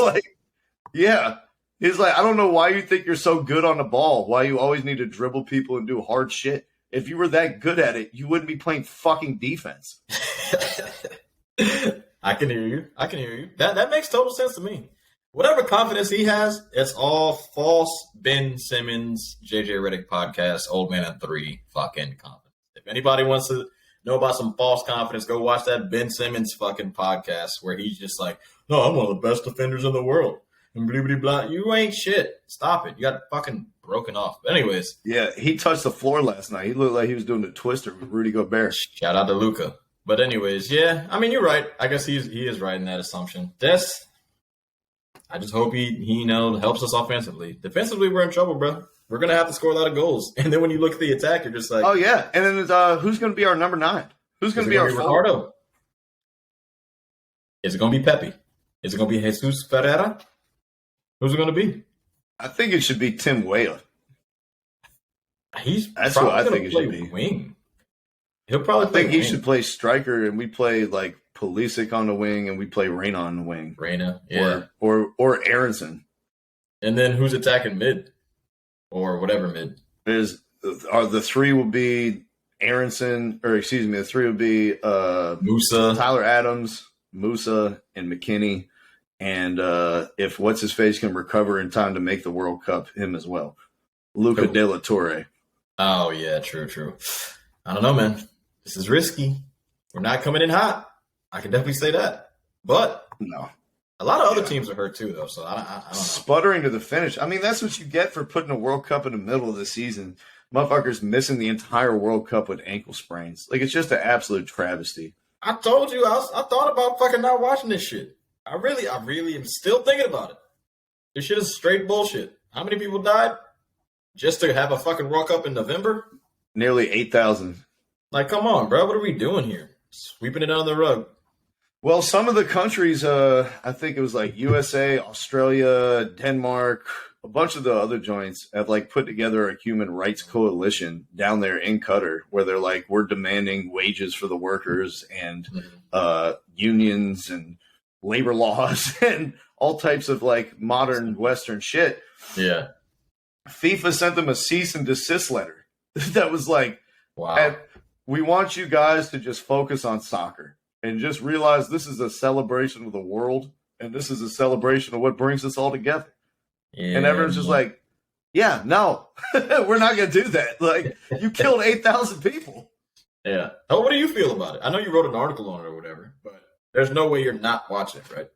Yeah. He's like, I don't know why you think you're so good on the ball, why you always need to dribble people and do hard shit. If you were that good at it, you wouldn't be playing fucking defense. I can hear you. That makes total sense to me. Whatever confidence he has, it's all false Ben Simmons, JJ Redick podcast, Old Man at 3 fucking confidence. If anybody wants to know about some false confidence, go watch that Ben Simmons fucking podcast where he's just like, no, I'm one of the best defenders in the world. And blah, blah, blah. You ain't shit. Stop it. You got fucking broken off. But anyways. Yeah, he touched the floor last night. He looked like he was doing the twister with Rudy Gobert. Shout out to Luka. But anyways, yeah. I mean, you're right. I guess he is right in that assumption. Dest, I just hope he helps us offensively. Defensively, we're in trouble, bro. We're going to have to score a lot of goals. And then when you look at the attack, you're just like. Oh, yeah. And then who's going to be our number 9? Who's going to be our Ricardo? Is it going to be Pepe? Is it going to be Jesus Ferreira? Who's it going to be? I think it should be Tim Weah. That's who I think it should be. Wing. He'll probably play he should play striker, and we play like Pulisic on the wing, and we play Reyna on the wing. Reyna, yeah. Or Aronson. And then who's attacking mid? Or whatever mid. The three will be Aronson, the three will be Musa, Tyler Adams, Musa, and McKinney. And if what's-his-face can recover in time to make the World Cup, him as well. Luca De La Torre. Oh, yeah, true. I don't know, man. This is risky. We're not coming in hot. I can definitely say that. But no, a lot of other teams are hurt too, though, so I don't know. Sputtering to the finish. I mean, that's what you get for putting a World Cup in the middle of the season. Motherfuckers missing the entire World Cup with ankle sprains. Like, it's just an absolute travesty. I told you, I thought about fucking not watching this shit. I really am still thinking about it. This shit is straight bullshit. How many people died just to have a fucking World Cup in November? Nearly 8,000. Like, come on, bro. What are we doing here? Sweeping it under the rug. Well, some of the countries, I think it was like USA, Australia, Denmark, a bunch of the other joints have like put together a human rights coalition down there in Qatar where they're like, we're demanding wages for the workers and unions and labor laws and all types of like modern Western shit. Yeah. FIFA sent them a cease and desist letter that was like, wow, we want you guys to just focus on soccer and just realize this is a celebration of the world and this is a celebration of what brings us all together. Yeah, and everyone's just like, yeah, no, we're not going to do that. Like, you killed 8,000 people. Yeah. Oh, what do you feel about it? I know you wrote an article on it or whatever, but there's no way you're not watching it, right?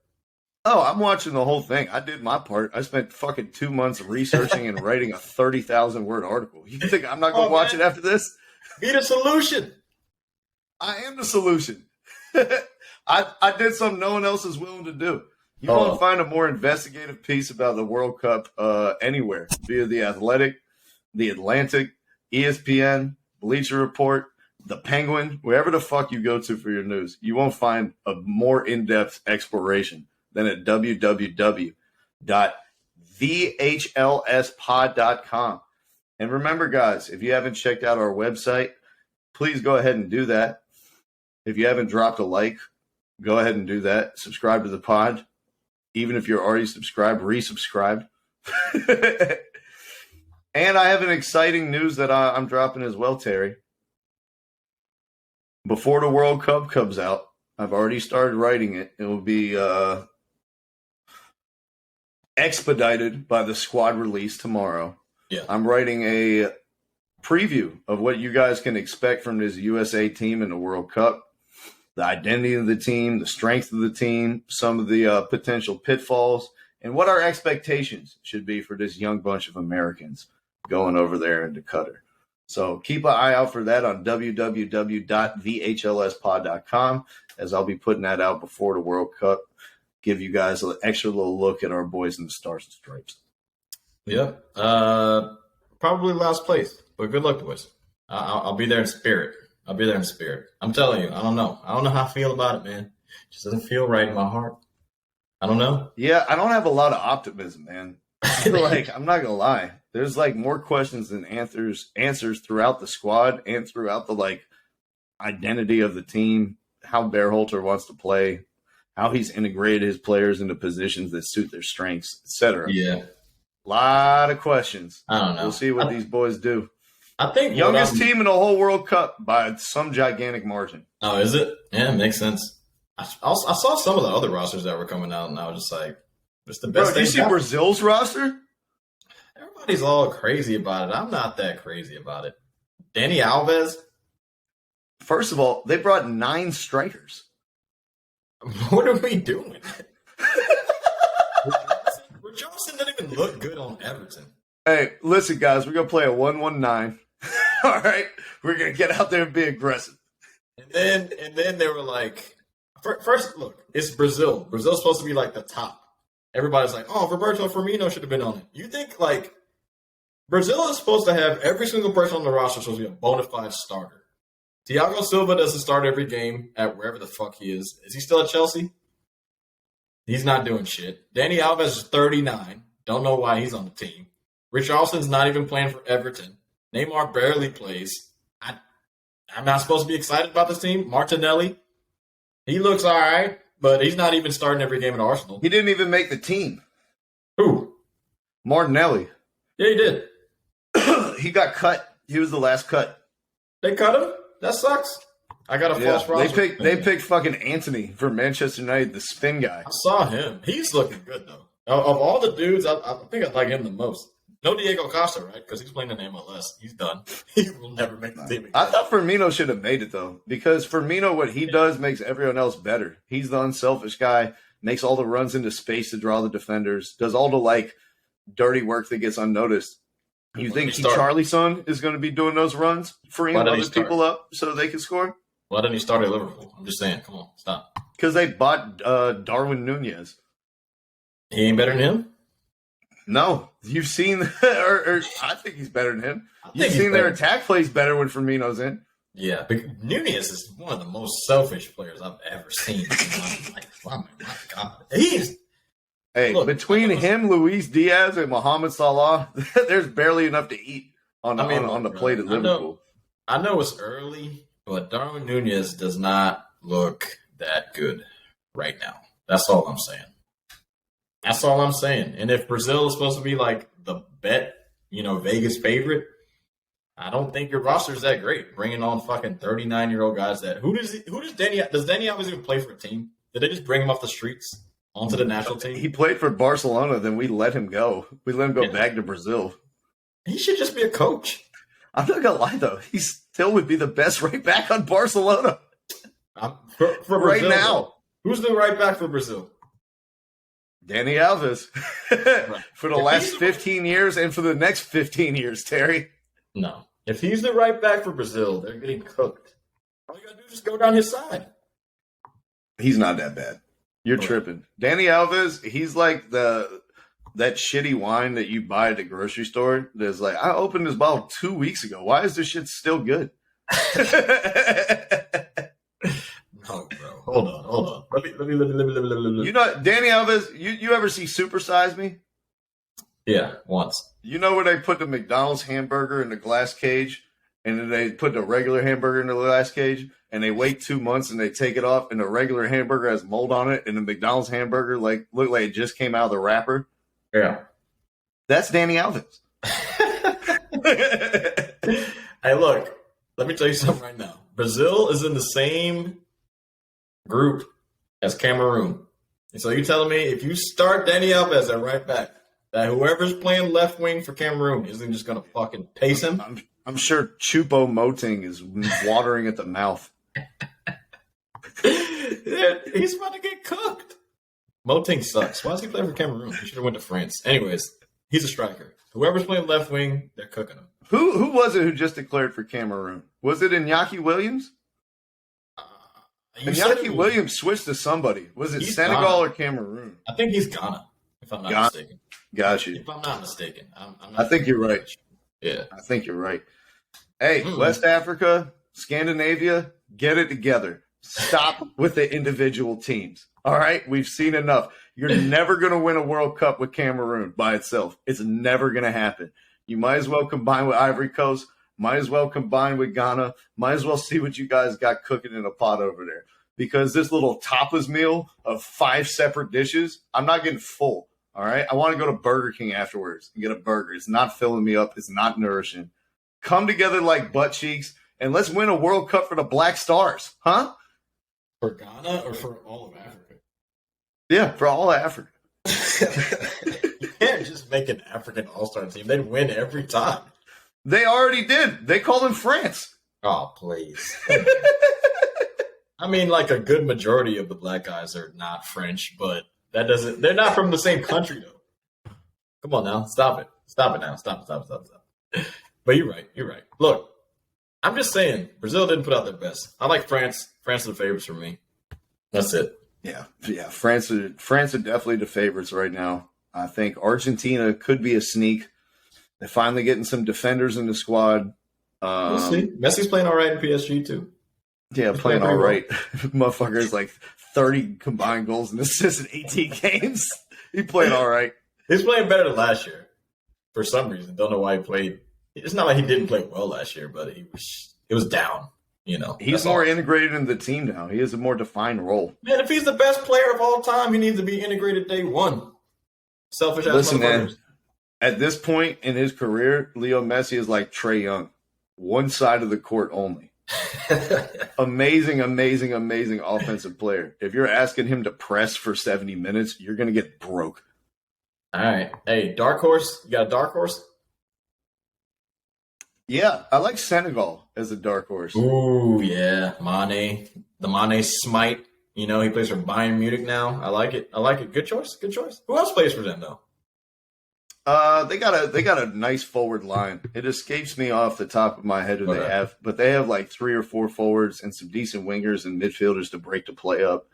Oh, I'm watching the whole thing. I did my part. I spent fucking 2 months researching and writing a 30,000 word article. You think I'm not going to watch it after this? Be the solution. I am the solution. I did something no one else is willing to do. You won't find a more investigative piece about the World Cup anywhere, via The Athletic, The Atlantic, ESPN, Bleacher Report, The Penguin, wherever the fuck you go to for your news, you won't find a more in-depth exploration than at www.thehlspod.com. And remember, guys, if you haven't checked out our website, please go ahead and do that. If you haven't dropped a like, go ahead and do that. Subscribe to the pod. Even if you're already subscribed, resubscribe. And I have an exciting news that I'm dropping as well, Terry. Before the World Cup comes out, I've already started writing it. It will be expedited by the squad release tomorrow. Yeah. I'm writing a preview of what you guys can expect from this USA team in the World Cup, the identity of the team, the strength of the team, some of the potential pitfalls, and what our expectations should be for this young bunch of Americans going over there into Qatar. So keep an eye out for that on www.thehlspod.com, as I'll be putting that out before the World Cup. Give you guys an extra little look at our boys in the Stars and Stripes. Yep. Probably last place, but good luck, boys. I'll be there in spirit. I'm telling you, I don't know. I don't know how I feel about it, man. It just doesn't feel right in my heart. I don't know. Yeah, I don't have a lot of optimism, man. I feel like, I'm not going to lie, there's like more questions than answers throughout the squad and throughout the like identity of the team, how Berhalter wants to play, how he's integrated his players into positions that suit their strengths, etc. Yeah. A lot of questions. I don't know. We'll see what these boys do. I think youngest team in the whole World Cup by some gigantic margin. Oh, is it? Yeah, it makes sense. I saw some of the other rosters that were coming out, and I was just like, it's the best. Bro, did you see Brazil's roster? Everybody's all crazy about it. I'm not that crazy about it. Dani Alves. First of all, they brought 9 strikers. What are we doing? Richarlison didn't even look good on Everton. Hey, listen, guys, we're going to play a 1-1-9. All right? We're going to get out there and be aggressive. And then they were like, first, look, it's Brazil. Brazil's supposed to be like the top. Everybody's like, oh, Roberto Firmino should have been on it. You think, like, Brazil is supposed to have every single person on the roster supposed to be a bona fide starter. Thiago Silva doesn't start every game at wherever the fuck he is. Is he still at Chelsea? He's not doing shit. Dani Alves is 39. Don't know why he's on the team. Richarlison's not even playing for Everton. Neymar barely plays. I'm not supposed to be excited about this team. Martinelli, he looks all right, but he's not even starting every game at Arsenal. He didn't even make the team. Who? Martinelli. Yeah, he did. He got cut. He was the last cut. They cut him? That sucks. I got a false roster. They picked fucking Anthony for Manchester United, the spin guy. I saw him. He's looking good, though. Of all the dudes, I think I like him the most. No Diego Costa, right? Because he's playing in MLS. He's done. He will never make the team again. I thought Firmino should have made it, though, because Firmino, what he does makes everyone else better. He's the unselfish guy, makes all the runs into space to draw the defenders, does all the, like, dirty work that gets unnoticed. You think Charlison is going to be doing those runs, freeing other people up so they can score? Why didn't he start at Liverpool? I'm just saying. Come on, stop. Because they bought Darwin Nunez. He ain't better than him? No. You've seen, or I think he's better than him. You've seen their attack plays better when Firmino's in. Yeah, but Nunez is one of the most selfish players I've ever seen in my life. Oh, my God. Between him, Luis Diaz, and Mohamed Salah, there's barely enough to eat on the plate at Liverpool. I know it's early, but Darwin Nunez does not look that good right now. That's all I'm saying. And if Brazil is supposed to be like the bet, Vegas favorite, I don't think your roster is that great. Bringing on fucking 39-year-old guys does Dani Alves even play for a team? Did they just bring him off the streets onto the national team? He played for Barcelona, then we let him go. We let him go back to Brazil. He should just be a coach. I'm not gonna lie though, he still would be the best right back on Barcelona. For right Brazil, now. Who's the right back for Brazil? Dani Alves. For the last 15 years and for the next 15 years, Terry. No. If he's the right back for Brazil, they're getting cooked. All you got to do is just go down his side. He's not that bad. You're tripping. Dani Alves, he's like the that shitty wine that you buy at the grocery store that's like, I opened this bottle 2 weeks ago. Why is this shit still good? No, bro. Hold on. Let me. You know, Danny Alves, you ever see Super Size Me? Yeah, once. You know where they put the McDonald's hamburger in the glass cage and then they put the regular hamburger in the glass cage and they wait 2 months and they take it off and the regular hamburger has mold on it and the McDonald's hamburger looked like it just came out of the wrapper? Yeah. That's Danny Alves. Hey, look, let me tell you something right now. Brazil is in the same group as Cameroon. And so you're telling me if you start Danny Alves at right back, that whoever's playing left wing for Cameroon isn't just going to fucking pace him? I'm sure Chupo Moting is watering at the mouth. He's about to get cooked. Moting sucks. Why is he playing for Cameroon? He should have went to France. Anyways, he's a striker. Whoever's playing left wing, they're cooking him. Who was it who just declared for Cameroon? Was it Iñaki Williams? Iñaki Williams switched to somebody. Was it Senegal Ghana. or Cameroon? I think he's Ghana, if I'm not mistaken. Got you. If I'm not mistaken. I think you're right. Yeah. I think you're right. Hey, West Africa, Scandinavia, get it together. Stop with the individual teams. All right? We've seen enough. You're never going to win a World Cup with Cameroon by itself. It's never going to happen. You might as well combine with Ivory Coast. Might as well combine with Ghana. Might as well see what you guys got cooking in a pot over there. Because this little tapas meal of 5 separate dishes, I'm not getting full. All right? I want to go to Burger King afterwards and get a burger. It's not filling me up. It's not nourishing. Come together like butt cheeks and let's win a World Cup for the Black Stars. Huh? For Ghana or for all of Africa? Yeah, for all of Africa. You can't just make an African all-star team. They'd win every time. They already did. They called them France. Oh, please. I mean, like a good majority of the black guys are not French, but that doesn't. They're not from the same country, though. Come on now, stop it. Stop it now. Stop. But you're right. You're right. Look, I'm just saying, Brazil didn't put out their best. I like France. France are the favorites for me. That's it. Yeah. France are definitely the favorites right now. I think Argentina could be a sneak. They're finally getting some defenders in the squad. We'll see. Messi's playing all right in PSG too. Yeah, playing all right. Motherfucker's like 30 combined goals and assists in 18 games. He played all right. He's playing better than last year. For some reason, don't know why he played. It's not like he didn't play well last year, but it was down. You know, he's more integrated in the team now. He has a more defined role. Man, if he's the best player of all time, he needs to be integrated day one. Selfish ass Listen, motherfuckers. man, at this point in his career, Leo Messi is like Trae Young. One side of the court only. Amazing offensive player. If you're asking him to press for 70 minutes, you're going to get broke. All right. Hey, dark horse. You got a dark horse? Yeah, I like Senegal as a dark horse. Ooh, yeah. Mane. The Mane smite. You know, he plays for Bayern Munich now. I like it. Good choice. Who else plays for them, though? They got a nice forward line. It escapes me off the top of my head who they have, but they have like 3 or 4 forwards and some decent wingers and midfielders to break the play up.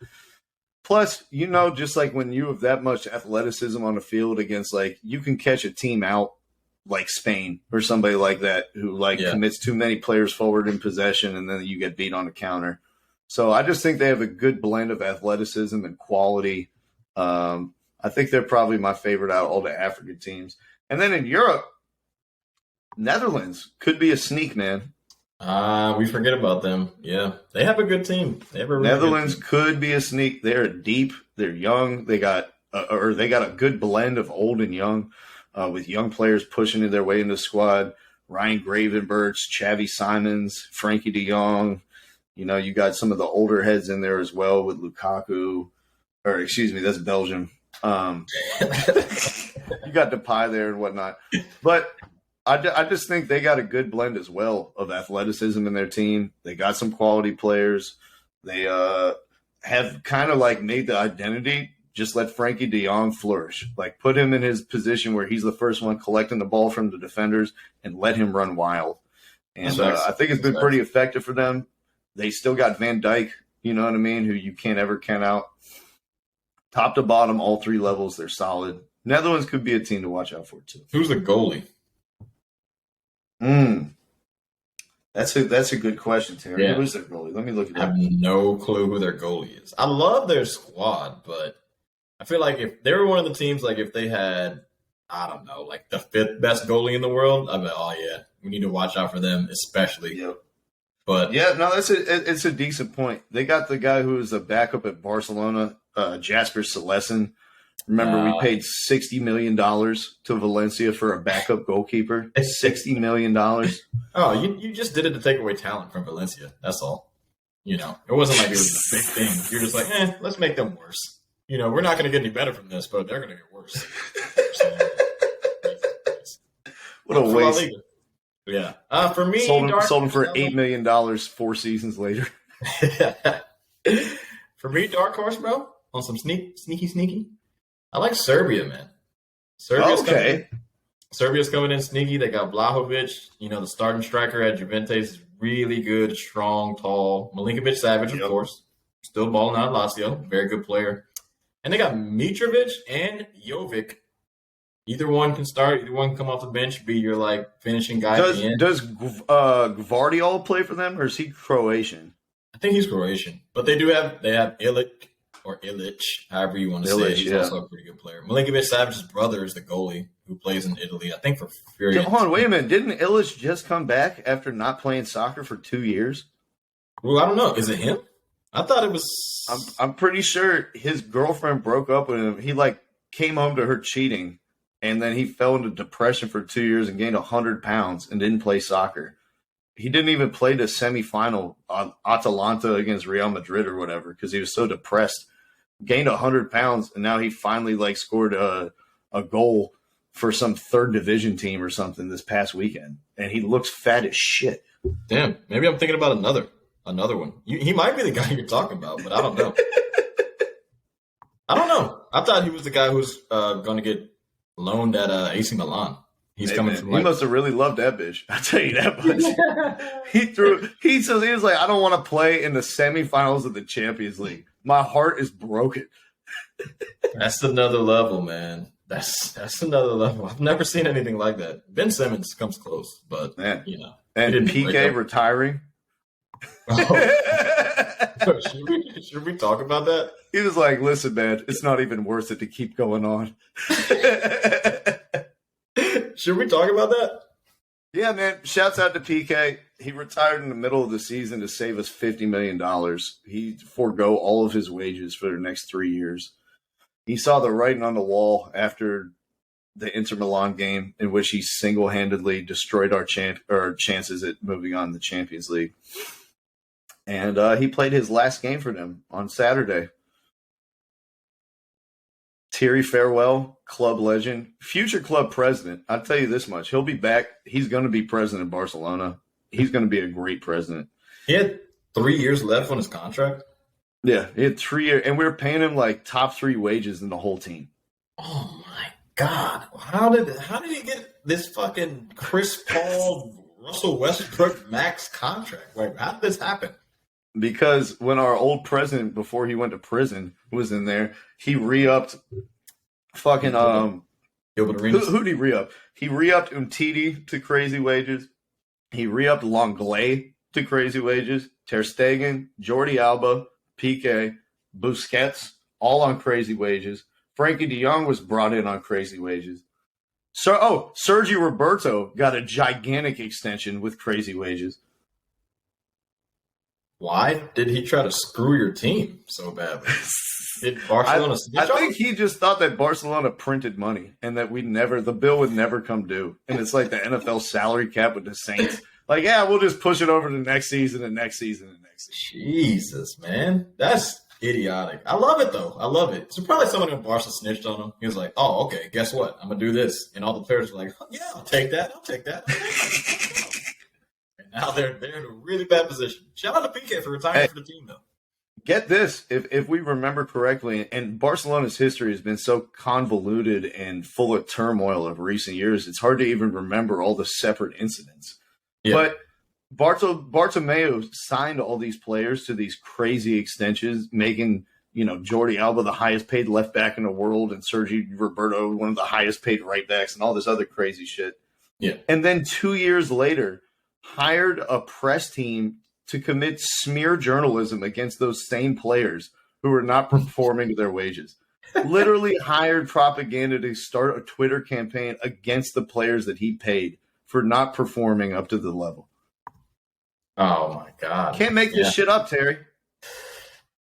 Plus, you know, just like when you have that much athleticism on the field against, like, you can catch a team out like Spain or somebody like that who commits too many players forward in possession and then you get beat on the counter. So I just think they have a good blend of athleticism and quality. I think they're probably my favorite out of all the African teams. And then in Europe, Netherlands could be a sneak, man. We forget about them. Yeah, they have a good team. Netherlands could be a sneak. They're deep. They're young. They got a good blend of old and young, with young players pushing their way into the squad. Ryan Gravenberch, Xavi Simons, Frankie De Jong. You know, you got some of the older heads in there as well with Lukaku. Or excuse me, that's Belgium. You got Depay there and whatnot. But I just think they got a good blend as well of athleticism in their team. They got some quality players. They have kind of like made the identity. Just let Frankie De Jong flourish. Like, put him in his position where he's the first one collecting the ball from the defenders and let him run wild. And I think it's been pretty effective for them. They still got Van Dijk, you know what I mean, who you can't ever count out. Top to bottom, all 3 levels, they're solid. Netherlands could be a team to watch out for too. Who's the goalie? That's a good question, Terry. Yeah. Who is their goalie? Let me look at I have that. no clue who their goalie is. I love their squad, but I feel like if they were one of the teams, like if they had, I don't know, like the 5th best goalie in the world, I'd be like, oh yeah, we need to watch out for them, especially. Yep. But yeah, no, it's a decent point. They got the guy who was a backup at Barcelona, Jasper Cillessen. Remember, we paid $60 million to Valencia for a backup goalkeeper. $60 million. Oh, you just did it to take away talent from Valencia. That's all. It wasn't like it was a big thing. You're just like, let's make them worse. We're not going to get any better from this, but they're going to get worse. What a waste. Yeah. For me, sold him for $8 million 4 seasons later. For me, dark horse, bro, on some sneaky. I like Serbia, man. Serbia's coming in sneaky. They got Vlahovic, the starting striker at Juventus, is really good, strong, tall. Milinkovic-Savic, of course, still balling out Lazio, very good player. And they got Mitrovic and Jovic. Either one can start, either one can come off the bench, be your finishing guy at the end. Does Gvardiol play for them, or is he Croatian? I think he's Croatian, but they have Ilic, however you want to say it. He's also a pretty good player. Milinkovic-Savic's brother is the goalie who plays in Italy, I think for Fury. Hold on, wait a minute. Didn't Ilic just come back after not playing soccer for 2 years? Well, I don't know. Is it him? I thought it was. I'm pretty sure his girlfriend broke up with him. He came home to her cheating, and then he fell into depression for 2 years and gained 100 pounds and didn't play soccer. He didn't even play the semifinal on Atalanta against Real Madrid or whatever because he was so depressed. Gained 100 pounds, and now he finally scored a goal for some 3rd division team or something this past weekend, and he looks fat as shit. Damn, maybe I'm thinking about another one. He might be the guy you're talking about, but I don't know. I thought he was the guy who's going to get loaned at AC Milan. He's coming from he must have really loved that bitch. I'll tell you that much. He was like, I don't want to play in the semifinals of the Champions League. My heart is broken. That's another level, man. That's another level. I've never seen anything like that. Ben Simmons comes close, but And Piqué retiring. Oh. Should we talk about that? He was like, listen, man, it's not even worth it to keep going on. Should we talk about that? Yeah, man. Shouts out to Piqué. He retired in the middle of the season to save us $50 million. He forego all of his wages for the next 3 years. He saw the writing on the wall after the Inter Milan game in which he single-handedly destroyed our chances at moving on to the Champions League. And he played his last game for them on Saturday. Teary farewell, club legend, future club president. I'll tell you this much. He'll be back. He's going to be president of Barcelona. He's going to be a great president. He had 3 years left on his contract. Yeah, he had 3 years, and we were paying him top 3 wages in the whole team. Oh my God! How did he get this fucking Chris Paul, Russell Westbrook max contract? How did this happen? Because when our old president, before he went to prison, was in there, he re-upped fucking Gilbert Arenas. Who did he re-up? He re-upped Umtiti to crazy wages. He re-upped Longley to crazy wages. Ter Stegen, Jordi Alba, Pique, Busquets, all on crazy wages. Frankie de Jong was brought in on crazy wages. Sergio Roberto got a gigantic extension with crazy wages. Why did he try to screw your team so badly? Did Barcelona I think he just thought that Barcelona printed money and that the bill would never come due. And it's like the NFL salary cap with the Saints. We'll just push it over to next season and next season and next season. Jesus, man. That's idiotic. I love it, though. I love it. So probably someone in Barca snitched on him. He was like, oh, okay, guess what? I'm going to do this. And all the players were like, oh, yeah, I'll take that. Now they're in a really bad position. Shout out to Pique for retiring for the team, though. Get this, if we remember correctly, and Barcelona's history has been so convoluted and full of turmoil of recent years, it's hard to even remember all the separate incidents. Yeah. But Bartomeu signed all these players to these crazy extensions, making Jordi Alba, the highest paid left back in the world, and Sergi Roberto, one of the highest paid right backs, and all this other crazy shit. Yeah. And then 2 years later, hired a press team to commit smear journalism against those same players who were not performing to their wages. Literally hired propaganda to start a Twitter campaign against the players that he paid for not performing up to the level. Oh, my God. Can't make this shit up, Terry.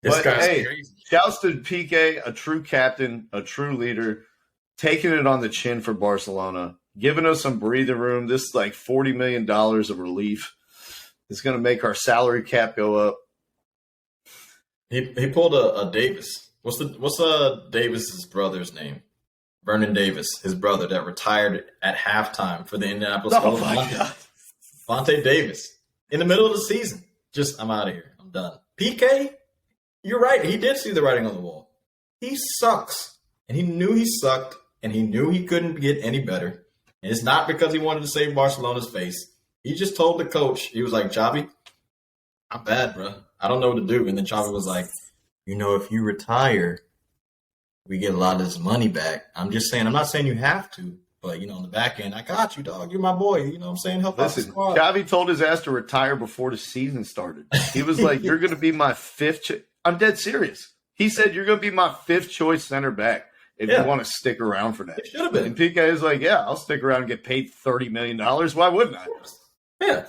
This guy's crazy. Shouts to Pique, a true captain, a true leader, taking it on the chin for Barcelona, giving us some breathing room. This is like $40 million of relief. It's going to make our salary cap go up. He pulled a Davis. What's Davis's brother's name? Vernon Davis, his brother that retired at halftime for the Indianapolis Colts. Oh my God. Vontae Davis in the middle of the season. I'm out of here. I'm done. Piqué, you're right. He did see the writing on the wall. He sucks, and he knew he sucked, and he knew he couldn't get any better. And it's not because he wanted to save Barcelona's face. He just told the coach, he was like, Xavi, I'm bad, bro. I don't know what to do. And then Xavi was like, if you retire, we get a lot of this money back. I'm just saying, I'm not saying you have to, but, on the back end, I got you, dog. You're my boy. You know what I'm saying? Help out the squad. Xavi told his ass to retire before the season started. He was like, you're going to be my fifth. I'm dead serious. He said, you're going to be my fifth choice center back if you want to stick around for that. It should have been. And Piqué is like, yeah, I'll stick around and get paid $30 million. Why wouldn't I? Yeah.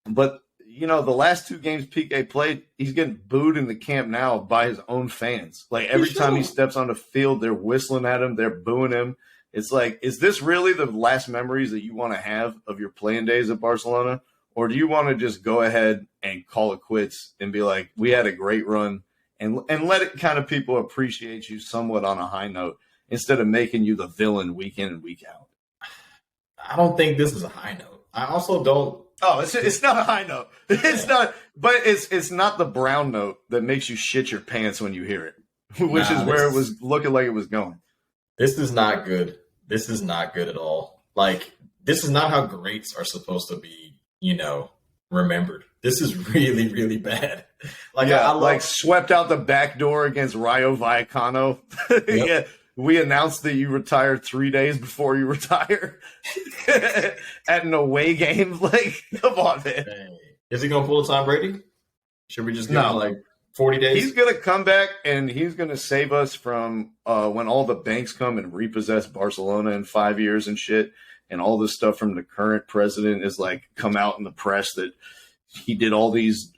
But, the last 2 games Piqué played, he's getting booed in the camp now by his own fans. Like, every time he steps on the field, they're whistling at him. They're booing him. It's like, is this really the last memories that you want to have of your playing days at Barcelona? Or do you want to just go ahead and call it quits and be like, we had a great run and let it kind of people appreciate you somewhat on a high note instead of making you the villain week in and week out? I don't think this is a high note. I also don't. Oh, it's not a high note. It's not, but it's not the brown note that makes you shit your pants when you hear it, which is where it was looking like it was going. This is not good. This is not good at all. Like, this is not how greats are supposed to be, remembered. This is really, really bad. Like, I swept out the back door against Rayo Vallecano. Yep. Yeah. We announced that you retired 3 days before you retire at an away game. Like, come on, man. Hey. Is he going to pull a Tom Brady? Should we just give him 40 days? He's going to come back and he's going to save us from when all the banks come and repossess Barcelona in 5 years and shit. And all this stuff from the current president is come out in the press that he did all these,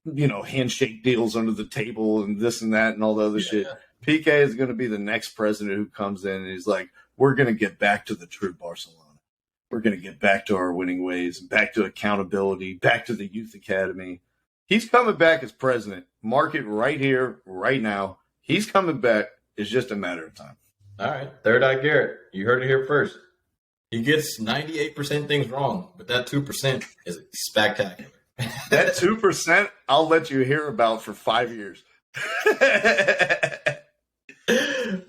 handshake deals under the table and this and that and all the other shit. Piqué is going to be the next president who comes in and he's like, we're going to get back to the true Barcelona. We're going to get back to our winning ways, back to accountability, back to the youth academy. He's coming back as president. Mark it right here, right now. He's coming back. It's just a matter of time. All right. Third Eye Garrett. You heard it here first. He gets 98% things wrong, but that 2% is spectacular. That 2%, I'll let you hear about for 5 years.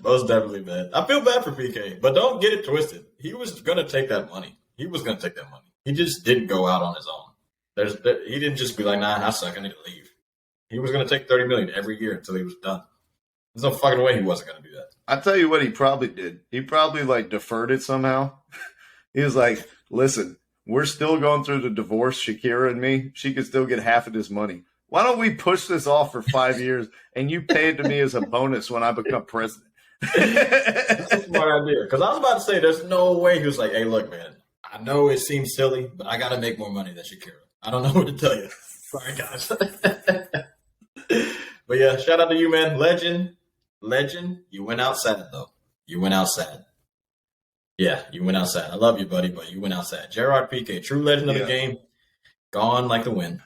Most definitely, man. I feel bad for Piqué, but don't get it twisted. He was going to take that money. He just didn't go out on his own. He didn't just be like, nah, I suck, I need to leave. He was going to take $30 million every year until he was done. There's no fucking way he wasn't going to do that. I'll tell you what he probably did. He probably deferred it somehow. He was like, listen, we're still going through the divorce, Shakira and me. She could still get half of this money. Why don't we push this off for 5 years and you pay it to me as a bonus when I become president? That's a smart idea. Because I was about to say, there's no way he was like, hey, look, man, I know it seems silly, but I got to make more money than Shakira. I don't know what to tell you. Sorry, guys. But yeah, shout out to you, man. Legend. You went out sad, though. You went out sad. Yeah, you went out sad. I love you, buddy, but you went out sad. Gerard Piqué, true legend of the game, gone like the wind.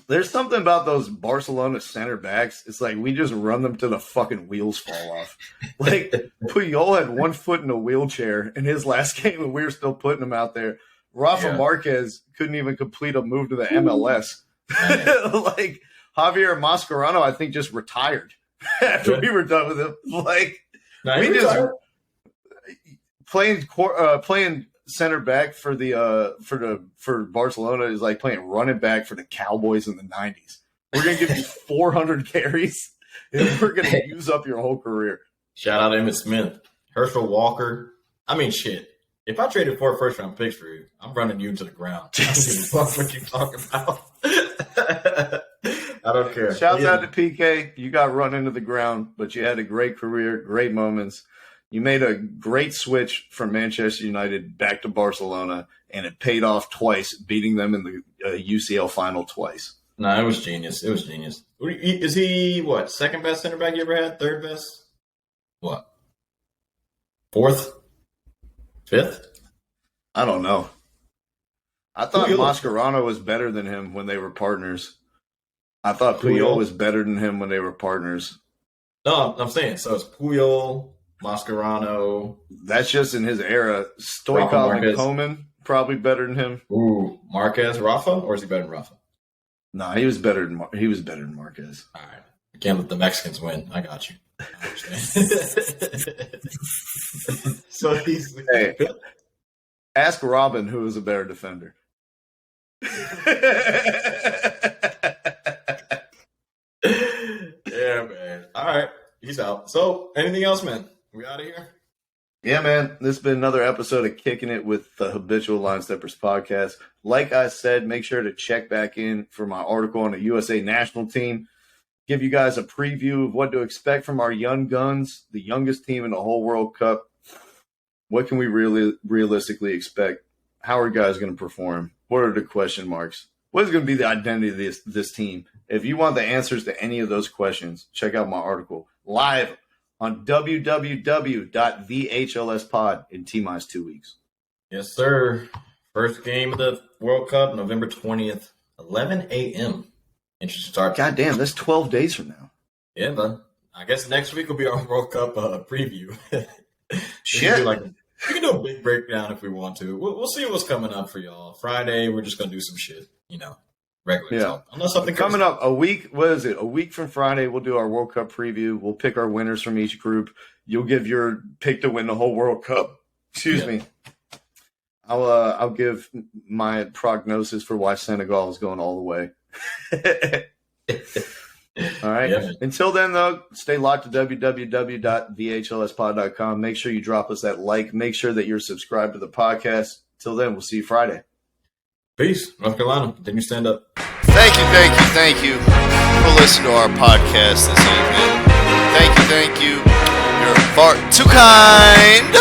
There's something about those Barcelona center backs. It's like we just run them till the fucking wheels fall off. Like Puyol had 1 foot in a wheelchair in his last game, and we were still putting him out there. Rafa Marquez couldn't even complete a move to the MLS. Like Javier Mascherano, I think, just retired after we were done with him. Like we just playing center back for Barcelona is like playing running back for the Cowboys in the 90s. We're gonna give you 400 carries if we're going to use up your whole career. Shout out to Emmitt Smith, Herschel Walker. I mean, shit. If I traded 4 first-round picks for you, I'm running you into the ground. I don't give a fuck what you talking about. I don't care. Shouts out to Pique. You got run into the ground, but you had a great career, great moments. You made a great switch from Manchester United back to Barcelona, and it paid off twice, beating them in the UCL final twice. No, it was genius. It was genius. Is he, what, second best center back you ever had? Third best? What? Fourth? Fifth? I don't know. I thought Mascherano was better than him when they were partners. I thought Puyol was better than him when they were partners. No, I'm saying, so it's Puyol, Mascherano. That's just in his era. Stoichkov and Koeman, probably better than him. Ooh, Marquez, Rafa? Or is he better than Rafa? No, he was better than Marquez. All right. I can't let the Mexicans win. I got you. I understand. So hey, ask Robin who is a better defender. Yeah, man. All right. He's out. So, anything else, man? We out of here? Yeah, man. This has been another episode of Kicking It with the Habitual Line Steppers podcast. Like I said, make sure to check back in for my article on the USA national team. Give you guys a preview of what to expect from our young guns, the youngest team in the whole World Cup. What can we really realistically expect? How are guys going to perform? What are the question marks? What is going to be the identity of this team? If you want the answers to any of those questions, check out my article live on www.thehLSpod in T-minus 2 weeks. Yes, sir. First game of the World Cup, November 20th, 11 a.m. Interesting start. God damn, that's 12 days from now. Yeah, man. I guess next week will be our World Cup preview. Shit. We can do a big breakdown if we want to. We'll see what's coming up for y'all. Friday, we're just going to do some shit, regular talk. Unless something coming up a week, what is it? A week from Friday, we'll do our World Cup preview. We'll pick our winners from each group. You'll give your pick to win the whole World Cup. Excuse me. I'll give my prognosis for why Senegal is going all the way. All right. Yeah. Until then, though, stay locked to www.thehLSpod.com. Make sure you drop us that like. Make sure that you're subscribed to the podcast. Till then, we'll see you Friday. Peace. North Carolina. Continue to stand up. Thank you for listening to our podcast this evening. Thank you. You're far too kind.